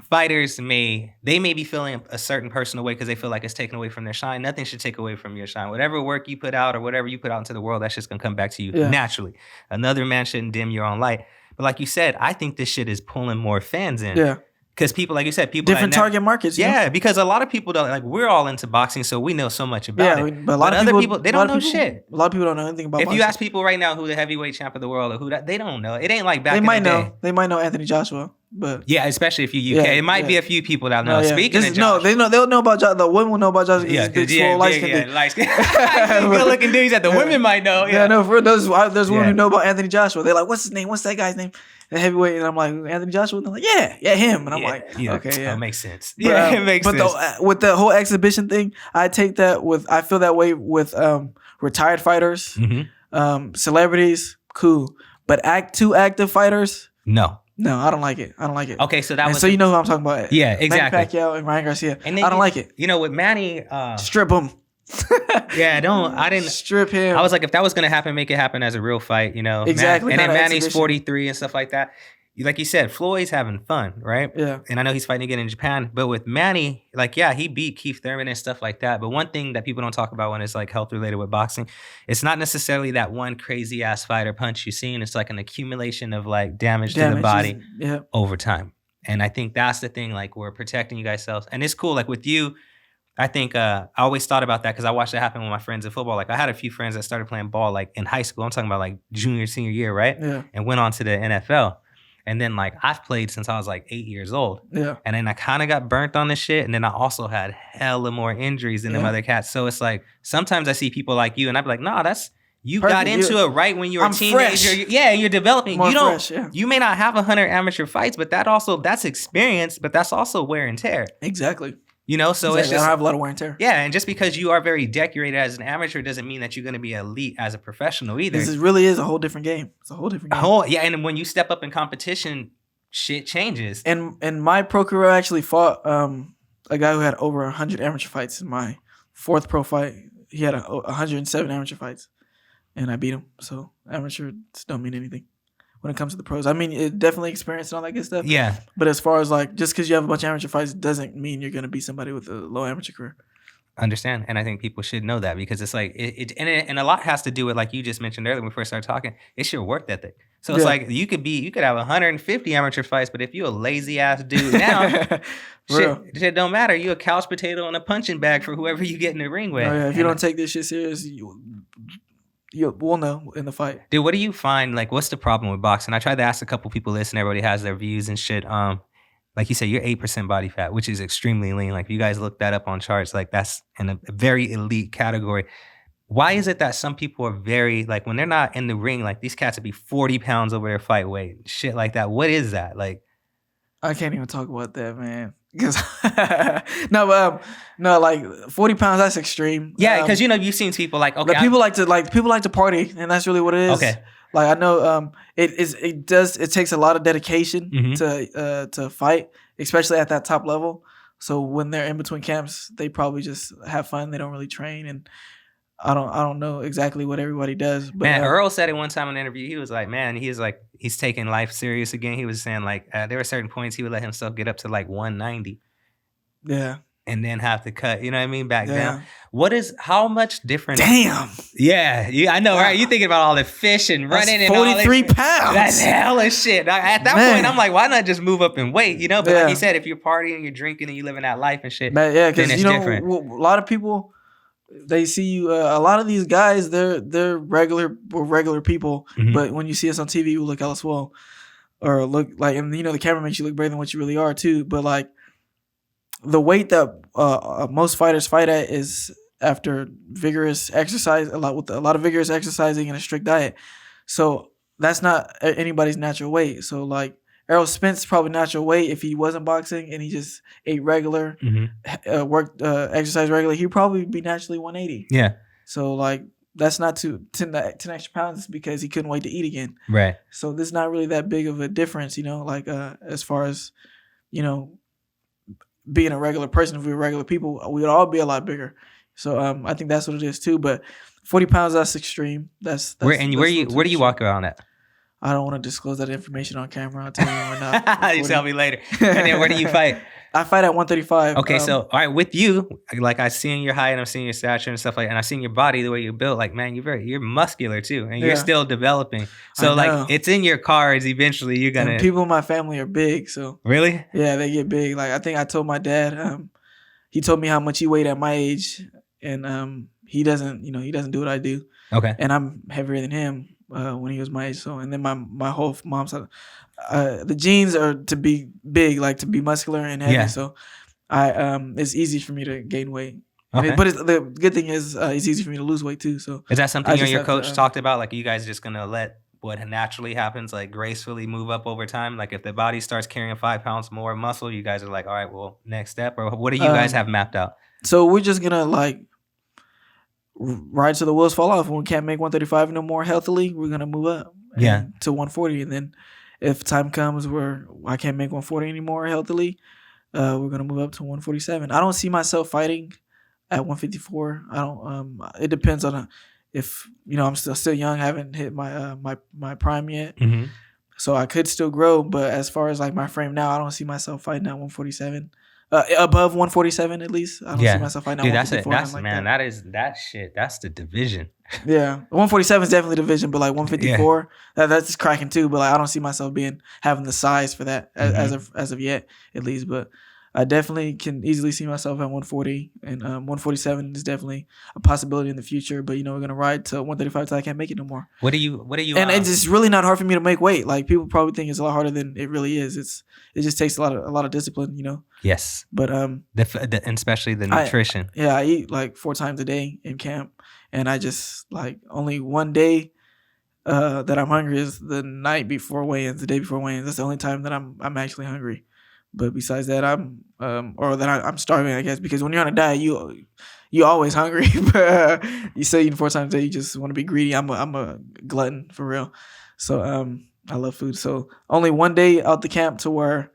fighters they may be feeling a certain personal way because they feel like it's taken away from their shine. Nothing should take away from your shine. Whatever work you put out or whatever you put out into the world, that's just going to come back to you naturally. Another man shouldn't dim your own light. But like you said, I think this shit is pulling more fans in. Yeah. Because people, like you said, people different target markets. Yeah, because a lot of people don't like. We're all into boxing, so we know so much about it. But a lot of other people, they don't know shit. A lot of people don't know anything about. If you ask people right now who the heavyweight champ of the world or who that, they don't know. It ain't like back. They in might the know. day. They might know Anthony Joshua, but yeah, especially if you UK, it might be a few people that know. Speaking of Josh, they'll know about Josh. The women will know about Josh. Yeah, light skin. Good looking dudes that the women might know. Yeah, no, for there's women who know about Anthony Joshua. They're like, what's his name? What's that guy's name? The heavyweight, and I'm like, Anthony Joshua. And they're like, yeah, him. And I'm like, okay, that makes sense. But, it makes sense. But with the whole exhibition thing, I feel that way with retired fighters, celebrities, cool. But active fighters, no, I don't like it. Okay, so so you know who I'm talking about. Yeah, exactly. Manny Pacquiao and Ryan Garcia. And I don't like it. You know, with Manny, strip him. I didn't strip him. I was like, if that was gonna happen, make it happen as a real fight, you know. Exactly. And then Manny's 43 and stuff like that. Like you said, Floyd's having fun, right? Yeah. And I know he's fighting again in Japan, but with Manny, like, yeah, he beat Keith Thurman and stuff like that. But one thing that people don't talk about when it's like health related with boxing, it's not necessarily that one crazy ass fight or punch you've seen. It's like an accumulation of like damage to the body over time. And I think that's the thing, like, we're protecting you guys selves. And it's cool, like with you. I think I always thought about that because I watched it happen with my friends in football. Like I had a few friends that started playing ball like in high school. I'm talking about like junior, senior year, right? Yeah. And went on to the NFL. And then like I've played since I was like 8 years old. Yeah. And then I kind of got burnt on this shit. And then I also had hella more injuries than them other cats. So it's like sometimes I see people like you and I'd be like, nah, you got into it right when you were a teenager. Yeah, you're developing. You may not have 100 amateur fights, but that's experience, but that's also wear and tear. Exactly. You know, so it's just, I have a lot of wear and tear. Yeah, and just because you are very decorated as an amateur doesn't mean that you're going to be elite as a professional either. This really is a whole different game. It's a whole different game. And when you step up in competition, shit changes. And my pro career, I actually fought a guy who had over 100 amateur fights in my fourth pro fight. He had 107 amateur fights, and I beat him. So amateurs don't mean anything when it comes to the pros. I mean, it definitely experience and all that good stuff. Yeah. But as far as like, just because you have a bunch of amateur fights doesn't mean you're going to be somebody with a low amateur career. Understand. And I think people should know that because it's like, and a lot has to do with, like you just mentioned earlier when we first started talking, it's your work ethic. So it's like, you could have 150 amateur fights, but if you're a lazy ass dude now, shit don't matter. You a couch potato and a punching bag for whoever you get in the ring with. Oh, yeah. If you don't take this shit serious, we'll know in the fight. Dude, what do you find, like, what's the problem with boxing? I tried to ask a couple people this and everybody has their views and shit. Like you said, you're 8% body fat, which is extremely lean. Like, if you guys look that up on charts, like, that's in a very elite category. Why is it that some people are very, like, when they're not in the ring, like, these cats would be 40 pounds over their fight weight, shit like that? What is that? Like, I can't even talk about that, man. Because like 40 pounds, that's extreme. Yeah, because you've seen people like, okay, people like to party, and that's really what it is. Okay. Like I know it takes a lot of dedication to fight, especially at that top level. So when they're in between camps, they probably just have fun. They don't really train, and I don't know exactly what everybody does. But man, Earl said it one time in an interview. He was like, man, he's taking life serious again. He was saying like there were certain points he would let himself get up to like 190. Yeah. And then have to cut, you know what I mean, back down. How much different? Damn. Yeah, I know, right? You thinking about all the fish and running and 43 pounds. That's hella shit. At that point, I'm like, why not just move up in weight, you know? But like you said, if you're partying, you're drinking, and you're living that life and shit, yeah, because different. A lot of people, they see you. A lot of these guys, they're regular people, but when you see us on TV, you look hella swole, or look like, and the camera makes you look better than what you really are too. But like, the weight that most fighters fight at is after vigorous exercise, a lot of vigorous exercising and a strict diet. So that's not anybody's natural weight. So like Errol Spence probably natural weight if he wasn't boxing and he just ate regular, worked exercise regularly, he'd probably be naturally 180. Yeah. So like that's not 10 extra pounds because he couldn't wait to eat again. Right. So there's not really that big of a difference, like as far as being a regular person. If we were regular people, we would all be a lot bigger. So I think that's what it is too. But 40 pounds, that's extreme. Where do you walk around at? I don't want to disclose that information on camera. I'll tell you when not. You tell me later. And then where do you fight? I fight at 135. Okay, so all right, with you, like I seen your height and I'm seeing your stature and stuff like, and I seen your body, the way you built. Like, man, you're muscular too, and you're still developing. So like, it's in your cards. Eventually, you're gonna. And people in my family are big, so really, yeah, they get big. Like I think I told my dad. He told me how much he weighed at my age, and he doesn't do what I do. Okay, and I'm heavier than him when he was my age. So, and then my whole mom's side. The genes are to be big, like to be muscular and heavy. Yeah. So it's easy for me to gain weight. Okay. But the good thing is it's easy for me to lose weight too. So is that something you and your coach talked about? Like, you guys just gonna let what naturally happens, like gracefully move up over time? Like if the body starts carrying 5 pounds more muscle, you guys are like, all right, well, next step, or what do you guys have mapped out? So we're just gonna like ride till the wheels fall off. When we can't make 135 no more healthily, we're gonna move up to 140, and then if time comes where I can't make 140 anymore healthily, we're gonna move up to 147. I don't see myself fighting at 154. I don't. It depends on if I'm still young. I haven't hit my my prime yet, so I could still grow. But as far as like my frame now, I don't see myself fighting at 147. Above 147 at least. I don't see myself fighting at 154. That's like man. That shit. That's the division. Yeah, 147 is definitely division, but like 154, that's just cracking too. But like I don't see myself having the size for that as of yet, at least. But I definitely can easily see myself at 140, and 147 is definitely a possibility in the future. But we're gonna ride to 135 till I can't make it no more. What do you? And it's just really not hard for me to make weight. Like people probably think it's a lot harder than it really is. It just takes a lot of discipline, Yes. But and especially the nutrition. I eat like 4 times a day in camp. And I just like only one day that I'm hungry is the night before weigh-ins, the day before weigh-ins. That's the only time that I'm actually hungry. But besides that, I'm starving, I guess, because when you're on a diet, you always hungry. But you say eating 4 times a day, you just want to be greedy. I'm a glutton for real. So I love food. So only one day out the camp to where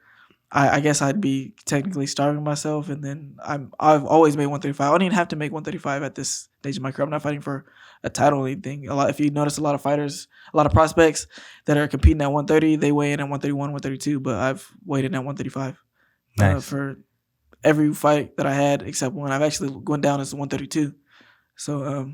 I guess I'd be technically starving myself, and then I've always made 135. I don't even have to make 135 at this stage of my career. I'm not fighting for a title or anything. If you notice, a lot of fighters, a lot of prospects that are competing at 130, they weigh in at 131, 132, but I've weighed in at 135 for every fight that I had except one. I've actually gone down as 132. So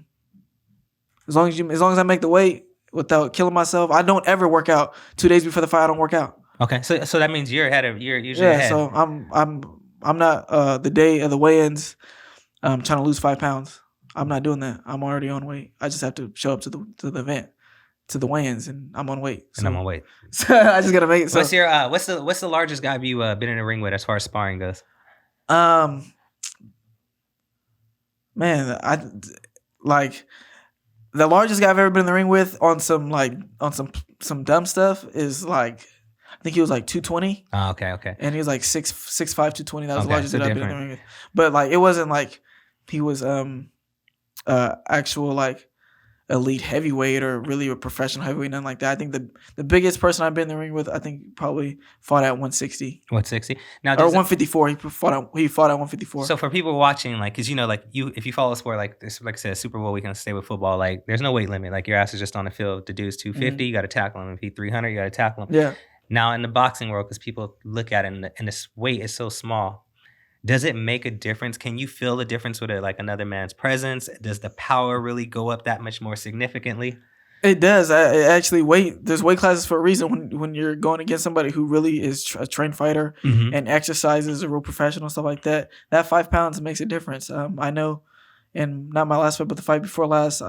as long as I make the weight without killing myself, I don't ever work out. 2 days before the fight, I don't work out. Okay, so that means you're usually ahead. So I'm not the day of the weigh-ins. I'm trying to lose 5 pounds. I'm not doing that. I'm already on weight. I just have to show up to the event, to the weigh-ins, and I'm on weight. So, and I'm on weight. So I just gotta make it. So. What's the largest guy you've been in a ring with as far as sparring goes? Man, I like the largest guy I've ever been in the ring with on some dumb stuff is like. I think he was like 220. Oh, okay. And he was like 6'5", 220. That was the largest that I've been in the ring with. But like it wasn't like he was actual like elite heavyweight or really a professional heavyweight, nothing like that. I think the biggest person I've been in the ring with, I think probably fought at 160. 160? Now, or 154. He fought at 154. So for people watching, like, because if you follow sport, like this, like I said, Super Bowl weekend, stay with football, like there's no weight limit. Like your ass is just on the field. The dude's 250, you got to tackle him. If he's 300, you got to tackle him. Yeah. Now, in the boxing world, because people look at it and this weight is so small, does it make a difference? Can you feel the difference with another man's presence? Does the power really go up that much more significantly? It does. There's weight classes for a reason when you're going against somebody who really is a trained fighter and exercises, a real professional, stuff like that. That 5 pounds makes a difference. I know, and not my last fight, but the fight before last,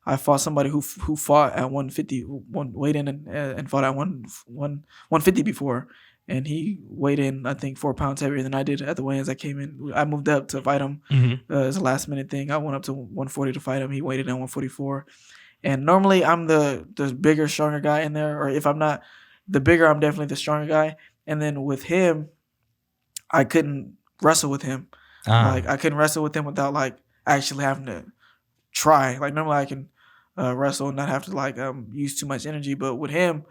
I fought somebody who fought at 150, weighed in and fought at 150 before, and he weighed in I think 4 pounds heavier than I did at the weigh-ins. I came in, I moved up to fight him as a last minute thing. I went up to 140 to fight him. He weighed in at 144, and normally I'm the bigger, stronger guy in there, or if I'm not the bigger, I'm definitely the stronger guy. And then with him, I couldn't wrestle with him. Like I couldn't wrestle with him without like actually having to try. Like normally I can wrestle and not have to like use too much energy, but with him,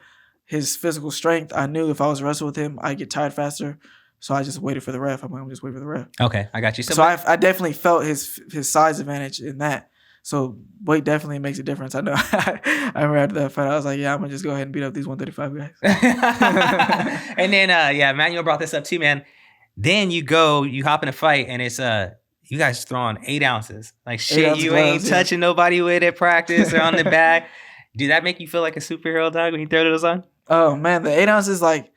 his physical strength, I knew if I was wrestle with him, I'd get tired faster. So I just waited for the ref. I'm like, I'm just waiting for the ref. Okay, I got you. So I definitely felt his size advantage in that. So weight definitely makes a difference. I know. I remember after that fight, I was like, yeah, I'm gonna just go ahead and beat up these 135 guys. And then Manuel brought this up too, man. Then you hop in a fight, and it's you guys throwing 8 ounces. Like shit, you ain't touching nobody with at practice or on the bag. Did that make you feel like a superhero, dog, when you throw those on? Oh man, the 8 ounces, like,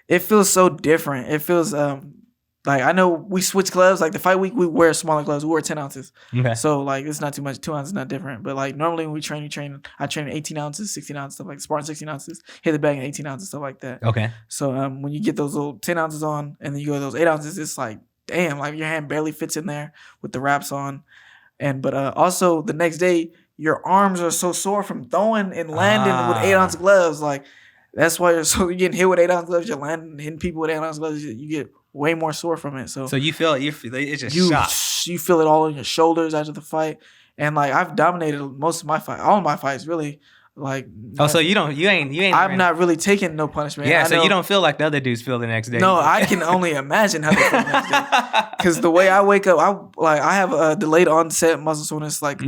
it feels so different. It feels like, I know we switch gloves. Like the fight week, we wear smaller gloves. We wear 10 ounces. Okay. So like it's not too much. 2 ounces not different. But like normally when we train, I train 18 ounces, 16 ounces, stuff like Spartan 16 ounces, hit the bag in 18 ounces, stuff like that. Okay. So when you get those little 10 ounces on and then you go to those 8 ounces, it's like, damn, like your hand barely fits in there with the wraps on. But also the next day, your arms are so sore from throwing and landing with 8 ounce gloves. Like that's why you're getting hit with 8 ounce gloves. You're landing, hitting people with 8 ounce gloves. You get way more sore from it. So you feel it's just shock. You feel it all in your shoulders after the fight. And like I've dominated most of my fight, all of my fights really. Like so you ain't. I'm not really taking no punishment. Yeah, so you don't feel like the other dudes feel the next day. No, I can only imagine how they feel the next day. Because the way I wake up, I have a delayed onset muscle soreness, like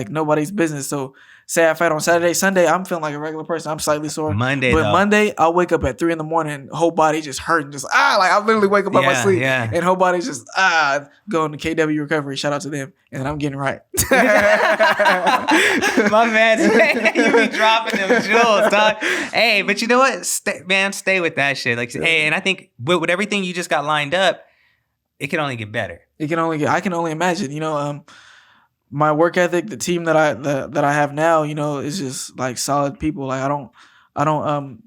nobody's business. So say I fight on Saturday, Sunday, I'm feeling like a regular person. I'm slightly sore. Monday, I'll wake up at 3 a.m, whole body just hurting, just like I literally wake up out my sleep, and whole body just going to KW Recovery. Shout out to them, and I'm getting right. My man, you be dropping them jewels, dog. Hey, but you know what, stay with that shit. Like, hey, and I think with everything you just got lined up, it can only get better. I can only imagine. You know, my work ethic, the team that I have now, you know, is just like solid people. Like I don't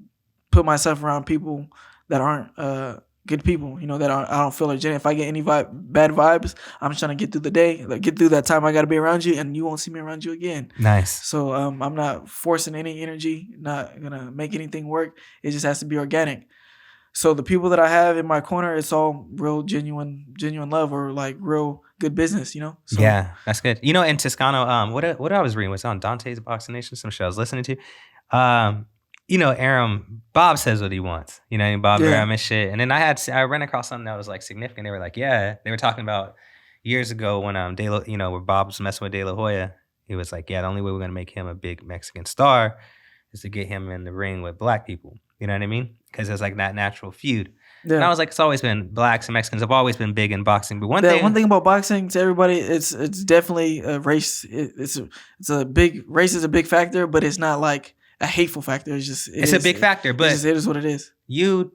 put myself around people that aren't good people. You know, that I don't feel are genuine. If I get any bad vibes, I'm just trying to get through the day, like get through that time I got to be around you, and you won't see me around you again. Nice. So I'm not forcing any energy. Not gonna make anything work. It just has to be organic. So the people that I have in my corner, it's all real genuine love, or like real good business, you know? So, yeah, that's good. You know, in Toscano, what I was reading was on Dante's Boxing Nation, some show I was listening to. You know, Aram, Bob says what he wants. You know, Bob Aram and shit. And then I ran across something that was like significant. They were like, they were talking about years ago when where Bob was messing with De La Hoya. He was like, the only way we're gonna make him a big Mexican star is to get him in the ring with black people. You know what I mean? Because there's like that natural feud. Yeah. And I was like, it's always been blacks and Mexicans have always been big in boxing. But one thing about boxing, to everybody, it's definitely a race. Race is a big factor, but it's not like a hateful factor. It's a big factor, but it is what it is. The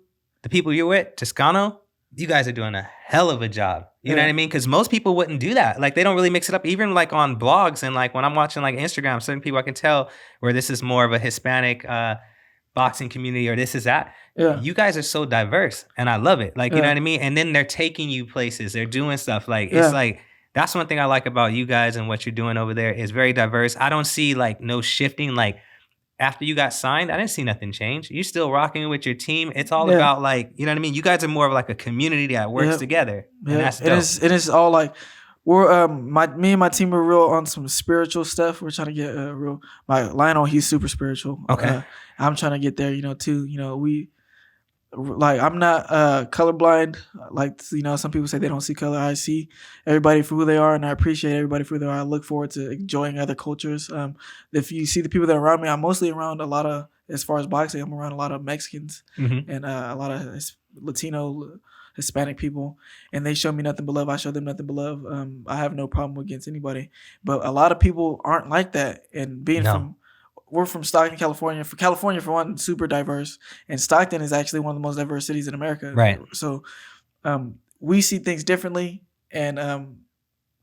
people you're with, Toscano, you guys are doing a hell of a job. You know what I mean? Because most people wouldn't do that. Like, they don't really mix it up. Even like on blogs and like when I'm watching like Instagram, certain people I can tell where this is more of a Hispanic boxing community or this is that. Yeah. You guys are so diverse and I love it. Like, you know what I mean? And then they're taking you places. They're doing stuff. Like, it's like, that's one thing I like about you guys and what you're doing over there is very diverse. I don't see like no shifting. Like, after you got signed, I didn't see nothing change. You're still rocking with your team. It's all about like, you know what I mean? You guys are more of like a community that works together. And that's dope. It is all like, we're me and my team are real on some spiritual stuff. We're trying to get real. My Lionel, he's super spiritual. Okay, I'm trying to get there, you know, too. You know, I'm not colorblind. Like, you know, some people say they don't see color. I see everybody for who they are, and I appreciate everybody for who they are. I look forward to enjoying other cultures. If you see the people that are around me, I'm mostly around a lot of, as far as boxing, I'm around a lot of Mexicans and a lot of Latino, Hispanic people, and they show me nothing but love. I show them nothing but love. I have no problem against anybody, but a lot of people aren't like that. And we're from Stockton, California. For one, super diverse, and Stockton is actually one of the most diverse cities in America. Right. So we see things differently, and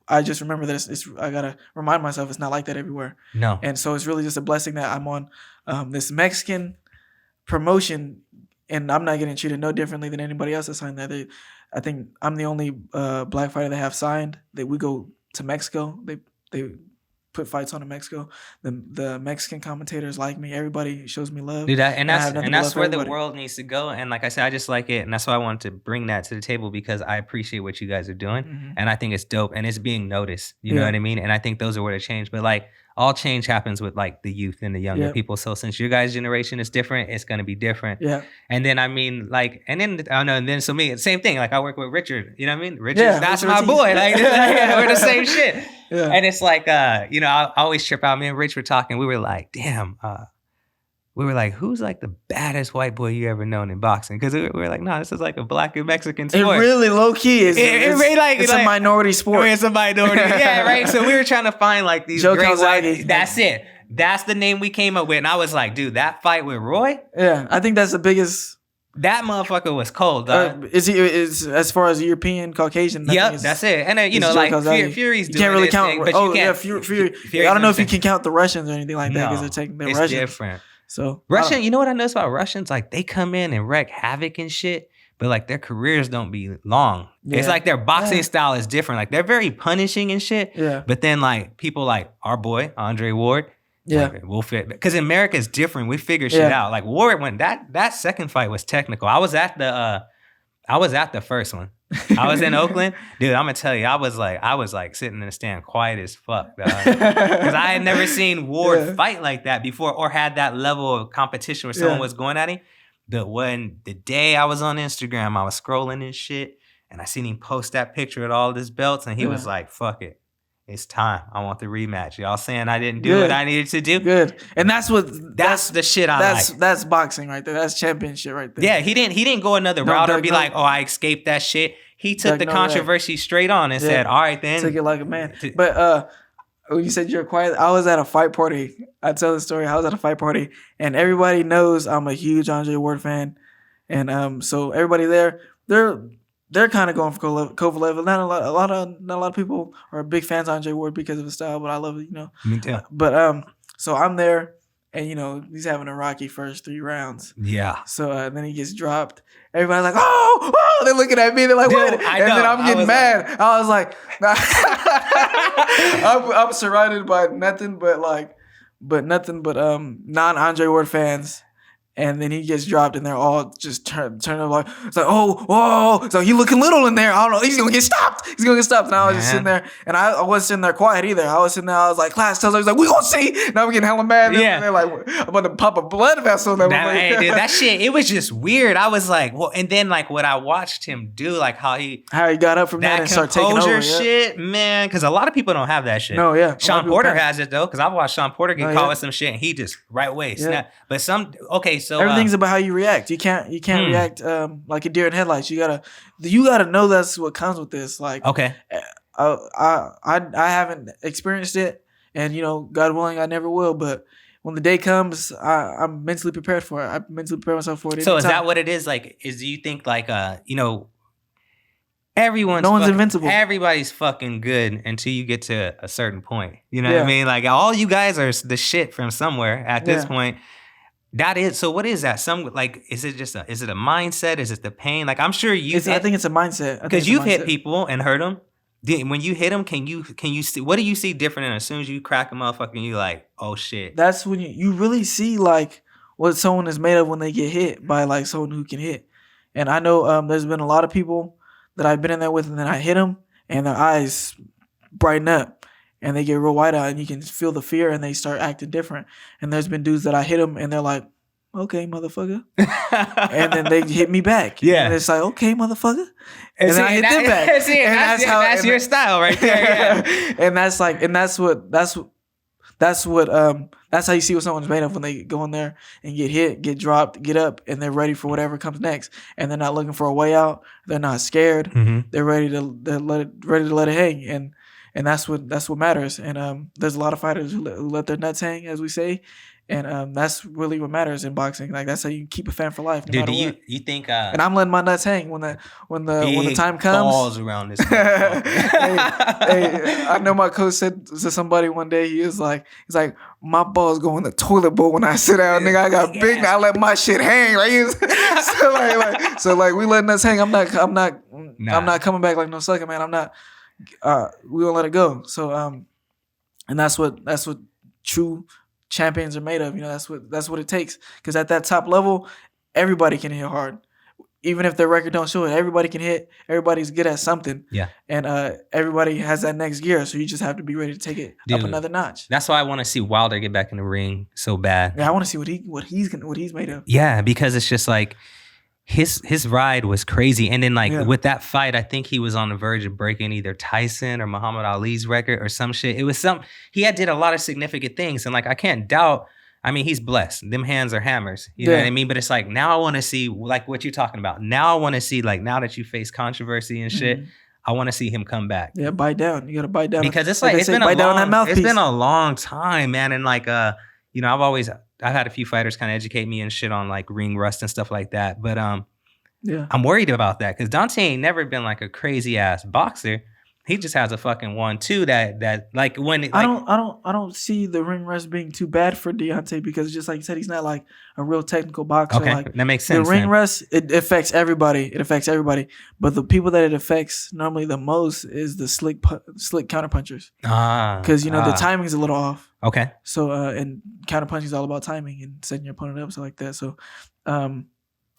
I just remember that I gotta remind myself it's not like that everywhere. No. And so it's really just a blessing that I'm on this Mexican promotion, and I'm not getting treated no differently than anybody else that signed that. I think I'm the only black fighter they have signed. That we go to Mexico. They put fights on in Mexico. The Mexican commentators like me. Everybody shows me love. Dude, that's where the world needs to go. And like I said, I just like it, and that's why I wanted to bring that to the table because I appreciate what you guys are doing, and I think it's dope, and it's being noticed. You know what I mean? And I think those are where the change. But like, all change happens with like the youth and the younger people. So since your guys' generation is different, it's gonna be different. Yeah. And then I mean, like, and then I don't know. And then so me, same thing. Like I work with Richard. You know what I mean? That's my boy. Like we're the same shit. Yeah. And it's like, you know, I always trip out. Me and Rich were talking. We were like, damn, we were like, who's like the baddest white boy you ever known in boxing? Because we were like, no, this is like a black and Mexican sport. It really low key is. It's a minority sport. It's a minority. Yeah, right. So we were trying to find like these Joe great white. That's it. That's the name we came up with. And I was like, dude, that fight with Roy? Yeah, I think that's the biggest. That motherfucker was cold, dog. Is as far as European, Caucasian? Yep, that's it. And you know, like Fury's doing can't really his count. thing, but you can't. Fury. I don't know if you can count the Russians or anything like that because they're taking the Russians. It's different. So Russian, you know what I noticed about Russians? Like they come in and wreak havoc and shit, but like their careers don't be long. Yeah. It's like their boxing style is different. Like they're very punishing and shit. Yeah. But then like people like our boy Andre Ward. Yeah. Like, we'll fit because America is different. We figure shit out. Like Ward when that second fight was technical. I was at the first one. I was in Oakland. Dude, I'm gonna tell you, I was like sitting in the stand quiet as fuck, dog. Because I had never seen Ward fight like that before or had that level of competition where someone was going at him. The day I was on Instagram, I was scrolling and shit, and I seen him post that picture with all his belts, and he was like, fuck it. It's time. I want the rematch. Y'all saying I didn't do what I needed to do? Good. And that's the shit I like. That's boxing right there. That's championship right there. Yeah, he didn't go another route or be like, oh, I escaped that shit. He took the controversy straight on and said, all right then. Took it like a man. But when you said you're quiet, I was at a fight party. I tell the story. I was at a fight party and everybody knows I'm a huge Andre Ward fan. And so everybody there, they're kind of going for Kovalev. Not a lot of people are big fans of Andre Ward because of his style, but I love it, you know. Me too. But so I'm there, and you know he's having a rocky first 3 rounds. Yeah. So then he gets dropped. Everybody's like, oh, they're looking at me. They're like, what? And then I'm getting mad. Like, I was like, I'm surrounded by nothing but non-Andre Ward fans. And then he gets dropped, and they're all just turn up like, it's like, oh, whoa. So he looking little in there. I don't know. He's going to get stopped. And I was just sitting there, and I wasn't sitting there quiet either. I was sitting there. I was like, class tells us, like, we going to see. Now I'm getting hella mad. Yeah. They're like, I'm about to pop a blood vessel. Hey, dude, that shit, it was just weird. I was like, well, and then like what I watched him do, like how he got up from that and started taking over. Shit, man. Because a lot of people don't have that shit. No, yeah. Sean Porter has it, though, because I've watched Sean Porter get caught with some shit, and he just right away snap. But so everything's about how you react. You can't react like a deer in headlights. You gotta know that's what comes with this. Like, okay, I haven't experienced it, and you know, God willing, I never will. But when the day comes, I'm mentally prepared for it. I mentally prepare myself for it. So is that what it is? Like, do you think like you know, no one's invincible. Everybody's fucking good until you get to a certain point. You know what I mean? Like all you guys are the shit from somewhere at this point. That is, so what is that? Is it is it a mindset? Is it the pain? Like, I'm sure I think it's a mindset. Because you've hit people and hurt them. When you hit them, can you see, what do you see different? And as soon as you crack a motherfucker, you like, oh shit. That's when you really see like what someone is made of when they get hit by like someone who can hit. And I know there's been a lot of people that I've been in there with, and then I hit them and their eyes brighten up. And they get real wide-eyed, and you can feel the fear, and they start acting different. And there's been dudes that I hit them, and they're like, okay, motherfucker. And then they hit me back. Yeah. And it's like, okay, motherfucker. And then I hit them back. That's your style right there. Yeah. And that's how you see what someone's made of when they go in there and get hit, get dropped, get up, and they're ready for whatever comes next. And they're not looking for a way out. They're not scared. Mm-hmm. They're ready to let it hang. And that's what matters. And there's a lot of fighters who let their nuts hang, as we say. And that's really what matters in boxing. Like that's how you keep a fan for life. No Dude, you think? And I'm letting my nuts hang when the time comes. Balls around this. hey, I know my coach said to somebody one day, he's like, my balls go in the toilet bowl when I sit down, nigga. I got big. I let my shit hang. Right? so we letting us hang. I'm not coming back like no sucker, man. I'm not. We won't let it go. So and that's what true champions are made of. You know, that's what it takes. Because at that top level, everybody can hit hard. Even if their record don't show it, everybody can hit. Everybody's good at something. Yeah. And everybody has that next gear. So you just have to be ready to take it up another notch. That's why I want to see Wilder get back in the ring so bad. Yeah, I want to see what he's made of. Yeah, because it's just like his ride was crazy. And then with that fight, I think he was on the verge of breaking either Tyson or Muhammad Ali's record or some shit. It was he did a lot of significant things. And I can't doubt I mean, he's blessed. Them hands are hammers. You know what I mean? But it's like, now I want to see, like what you're talking about. Now I want to see, like, now that you face controversy and shit, I want to see him come back. Yeah, bite down. You got to bite down. Because it's like, it's been a long time, man. And like, you know, I've had a few fighters kind of educate me and shit on like ring rust and stuff like that. But yeah, I'm worried about that because Dante ain't never been like a crazy ass boxer. He just has a fucking 1-2 that like when it, like, I don't see the ring rust being too bad for Deontay because just like you said, he's not like a real technical boxer. Okay, like, that makes sense. The ring rust, it affects everybody. It affects everybody, but the people that it affects normally the most is the slick counterpunchers. Because you know the timing's a little off. Okay. So and counterpunching is all about timing and setting your opponent up, so like that. So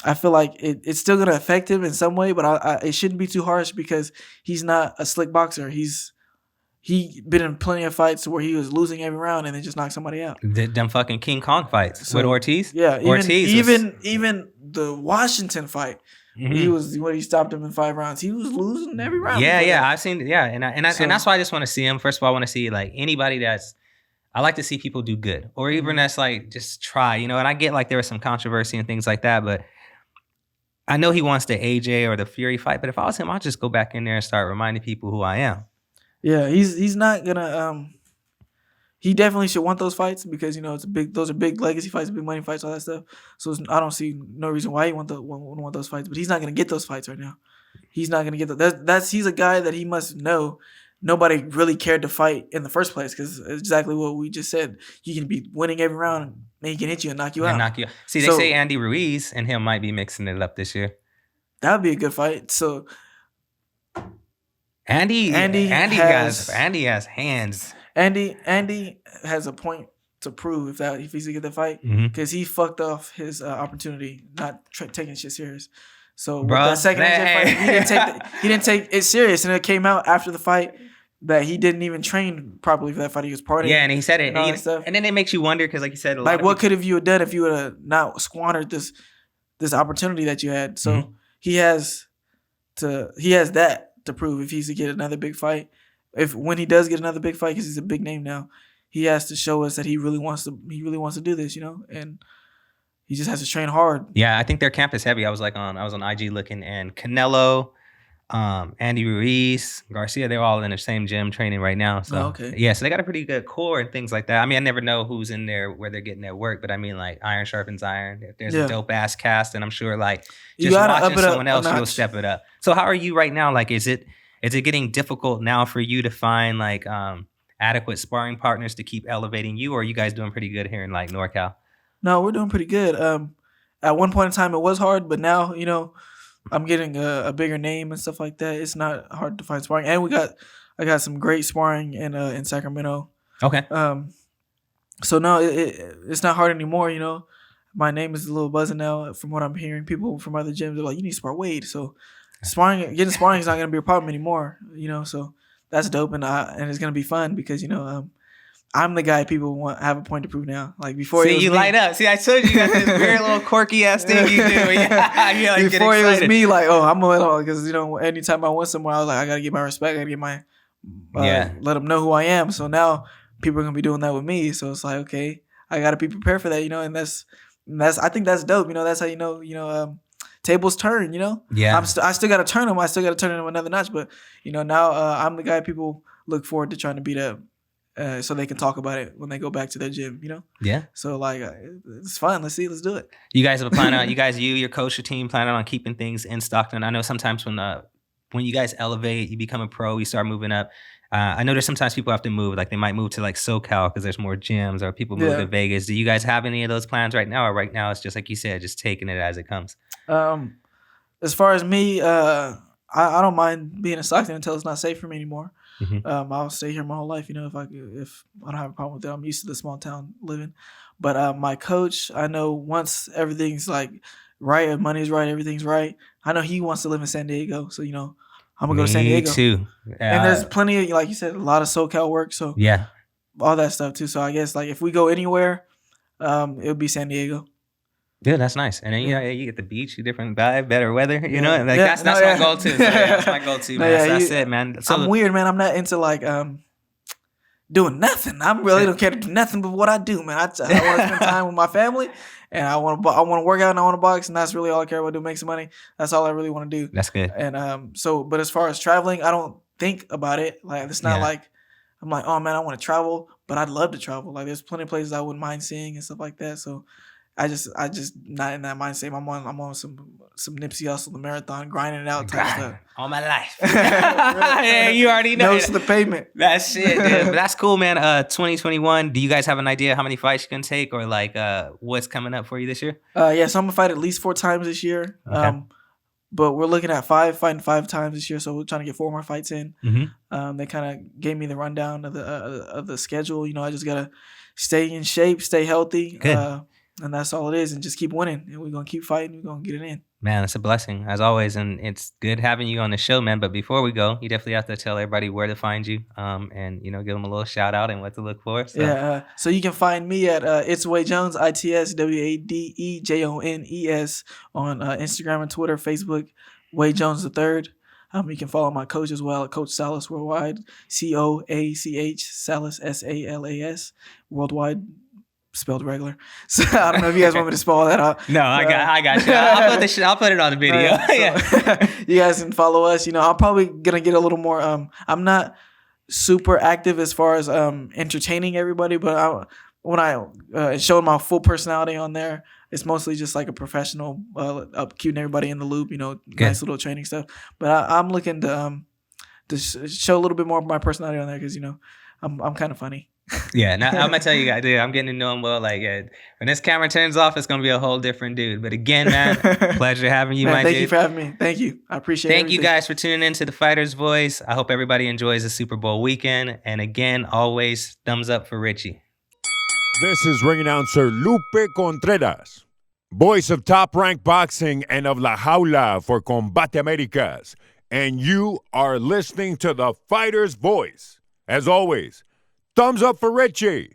I feel like it's still gonna affect him in some way, but it shouldn't be too harsh because he's not a slick boxer. He been in plenty of fights where he was losing every round and then just knocked somebody out. Them fucking King Kong fights with ORTIZ. Yeah, even the Washington fight. He stopped him in 5 rounds. He was losing every round. Yeah, I've seen. Yeah, and that's why I just want to see him. First of all, I want to see like anybody I like to see people do good, or even that's like just try, you know. And I get like there was some controversy and things like that, but I know he wants the AJ or the Fury fight, but if I was him, I'd just go back in there and start reminding people who I am. Yeah, he's not gonna. He definitely should want those fights because you know those are big legacy fights, big money fights, all that stuff. So I don't see no reason why he want those fights, but he's not gonna get those fights right now. He's not gonna get those. He's a guy that he must know. Nobody really cared to fight in the first place because exactly what we just said. You can be winning every round and he can hit you and knock you out. See, they say Andy Ruiz and him might be mixing it up this year. That would be a good fight. So Andy has hands. Andy has a point to prove if he's to get the fight because he fucked off his opportunity not taking shit serious. So with that second fight, he didn't take it serious, and it came out after the fight that he didn't even train properly for that fight. He was partying. Yeah, and he said it, and then it makes you wonder because, like you said, what could have you done if you would have not squandered this opportunity that you had? So he has that to prove if he's to get another big fight. When he does get another big fight, because he's a big name now, he has to show us that he really wants to do this, you know, and he just has to train hard. Yeah, I think their camp is heavy. I was on IG looking, and Canelo, Andy Ruiz, Garcia, they're all in the same gym training right now. So yeah, so they got a pretty good core and things like that. I mean, I never know who's in there where they're getting their work, but I mean, like iron sharpens iron. If there's a dope ass cast, and I'm sure like just watching someone else, you'll step it up. So how are you right now? Like, is it getting difficult now for you to find like adequate sparring partners to keep elevating you, or are you guys doing pretty good here in like NorCal? No, we're doing pretty good. At one point in time, it was hard, but now, you know, I'm getting a bigger name and stuff like that. It's not hard to find sparring, and I got some great sparring in Sacramento. Okay. So no, it's not hard anymore. You know, my name is a little buzzing now. From what I'm hearing, people from other gyms are like, "You need to spar Wade." So getting sparring is not going to be a problem anymore. You know, so that's dope, and it's going to be fun because you know. I'm the guy people have a point to prove now. Like before, see, light up. See, I told you got this weird little quirky ass thing you do. Yeah, like, before it was me, like, I'm gonna because you know, anytime I went somewhere, I was like, I gotta get my respect. I gotta get my let them know who I am. So now people are gonna be doing that with me. So it's like, okay, I gotta be prepared for that, you know. And that's I think that's dope. You know, that's how you know, tables turn. You know, yeah. I still gotta turn them. I still gotta turn them another notch. But you know, now I'm the guy people look forward to trying to beat up. So they can talk about it when they go back to their gym, you know? Yeah. So, like, it's fun. Let's do it. You guys have planned on, your coach, your team, planning on keeping things in Stockton. I know sometimes when you guys elevate, you become a pro, you start moving up. I know there's sometimes people have to move. Like, they might move to, like, SoCal because there's more gyms, or people move to Vegas. Do you guys have any of those plans right now? Or right now it's just, like you said, just taking it as it comes? As far as me, I don't mind being in Stockton until it's not safe for me anymore. I'll stay here my whole life, you know, if I don't have a problem with it. I'm used to the small town living. But my coach, I know once everything's like right, if money's right, everything's right, I know he wants to live in San Diego. So, you know, I'm going to go to San Diego. Me too. And there's plenty of, like you said, a lot of SoCal work. So yeah, all that stuff too. So I guess like if we go anywhere, it would be San Diego. Yeah, that's nice. And then you get the beach, a different vibe, better weather, you know? Like that's my goal too. So, that's my goal too, man. So that's it, man. So I'm weird, man. I'm not into like doing nothing. I really don't care to do nothing but what I do, man. I want to spend time with my family, and I want to work out and I want to box, and that's really all I care about. Do make some money. That's all I really want to do. That's good. And but as far as traveling, I don't think about it. Like it's not like I'm like, oh man, I want to travel, but I'd love to travel. Like there's plenty of places I wouldn't mind seeing and stuff like that. So I just not in that mindset. I'm on some Nipsey Hussle, the marathon, grinding it out type stuff. All my life. Yeah, you already know. Nose to the pavement. That's it, dude. But that's cool, man. 2021. Do you guys have an idea how many fights you can take, or like what's coming up for you this year? Yeah, so I'm gonna fight at least 4 times this year. Okay. But we're looking at fighting 5 times this year, so we're trying to get 4 more fights in. Mm-hmm. They kind of gave me the rundown of the schedule. You know, I just gotta stay in shape, stay healthy. Good. And that's all it is, and just keep winning. And we're going to keep fighting. We're going to get it in. Man, it's a blessing, as always. And it's good having you on the show, man. But before we go, you definitely have to tell everybody where to find you and, give them a little shout out and what to look for. So. Yeah, so you can find me at It's Wade Jones, ITSWADEJONES on Instagram and Twitter, Facebook, Wade Jones III. You can follow my coach as well at Coach Salas Worldwide, COACH, Salas, SALAS, Worldwide. Spelled regular. So I don't know if you guys want me to spell all that out. No, I got you. I'll put it on the video. You guys can follow us. I'm probably gonna get a little more. I'm not super active as far as entertaining everybody, but when I showed my full personality on there, it's mostly just like a professional, keeping everybody in the loop. Nice little training stuff. But I'm looking to show a little bit more of my personality on there because I'm kind of funny. Yeah, now I'm gonna tell you guys, dude, I'm getting to know him well. Like, when this camera turns off, it's gonna be a whole different dude. But again, man, pleasure having you, my dude. Thank you for having me. Thank you. I appreciate it. Thank you guys for tuning in to The Fighter's Voice. I hope everybody enjoys the Super Bowl weekend. And again, always thumbs up for Richie. This is ring announcer Lupe Contreras, voice of Top Rank Boxing and of La Jaula for Combate Americas. And you are listening to The Fighter's Voice. As always, thumbs up for Richie.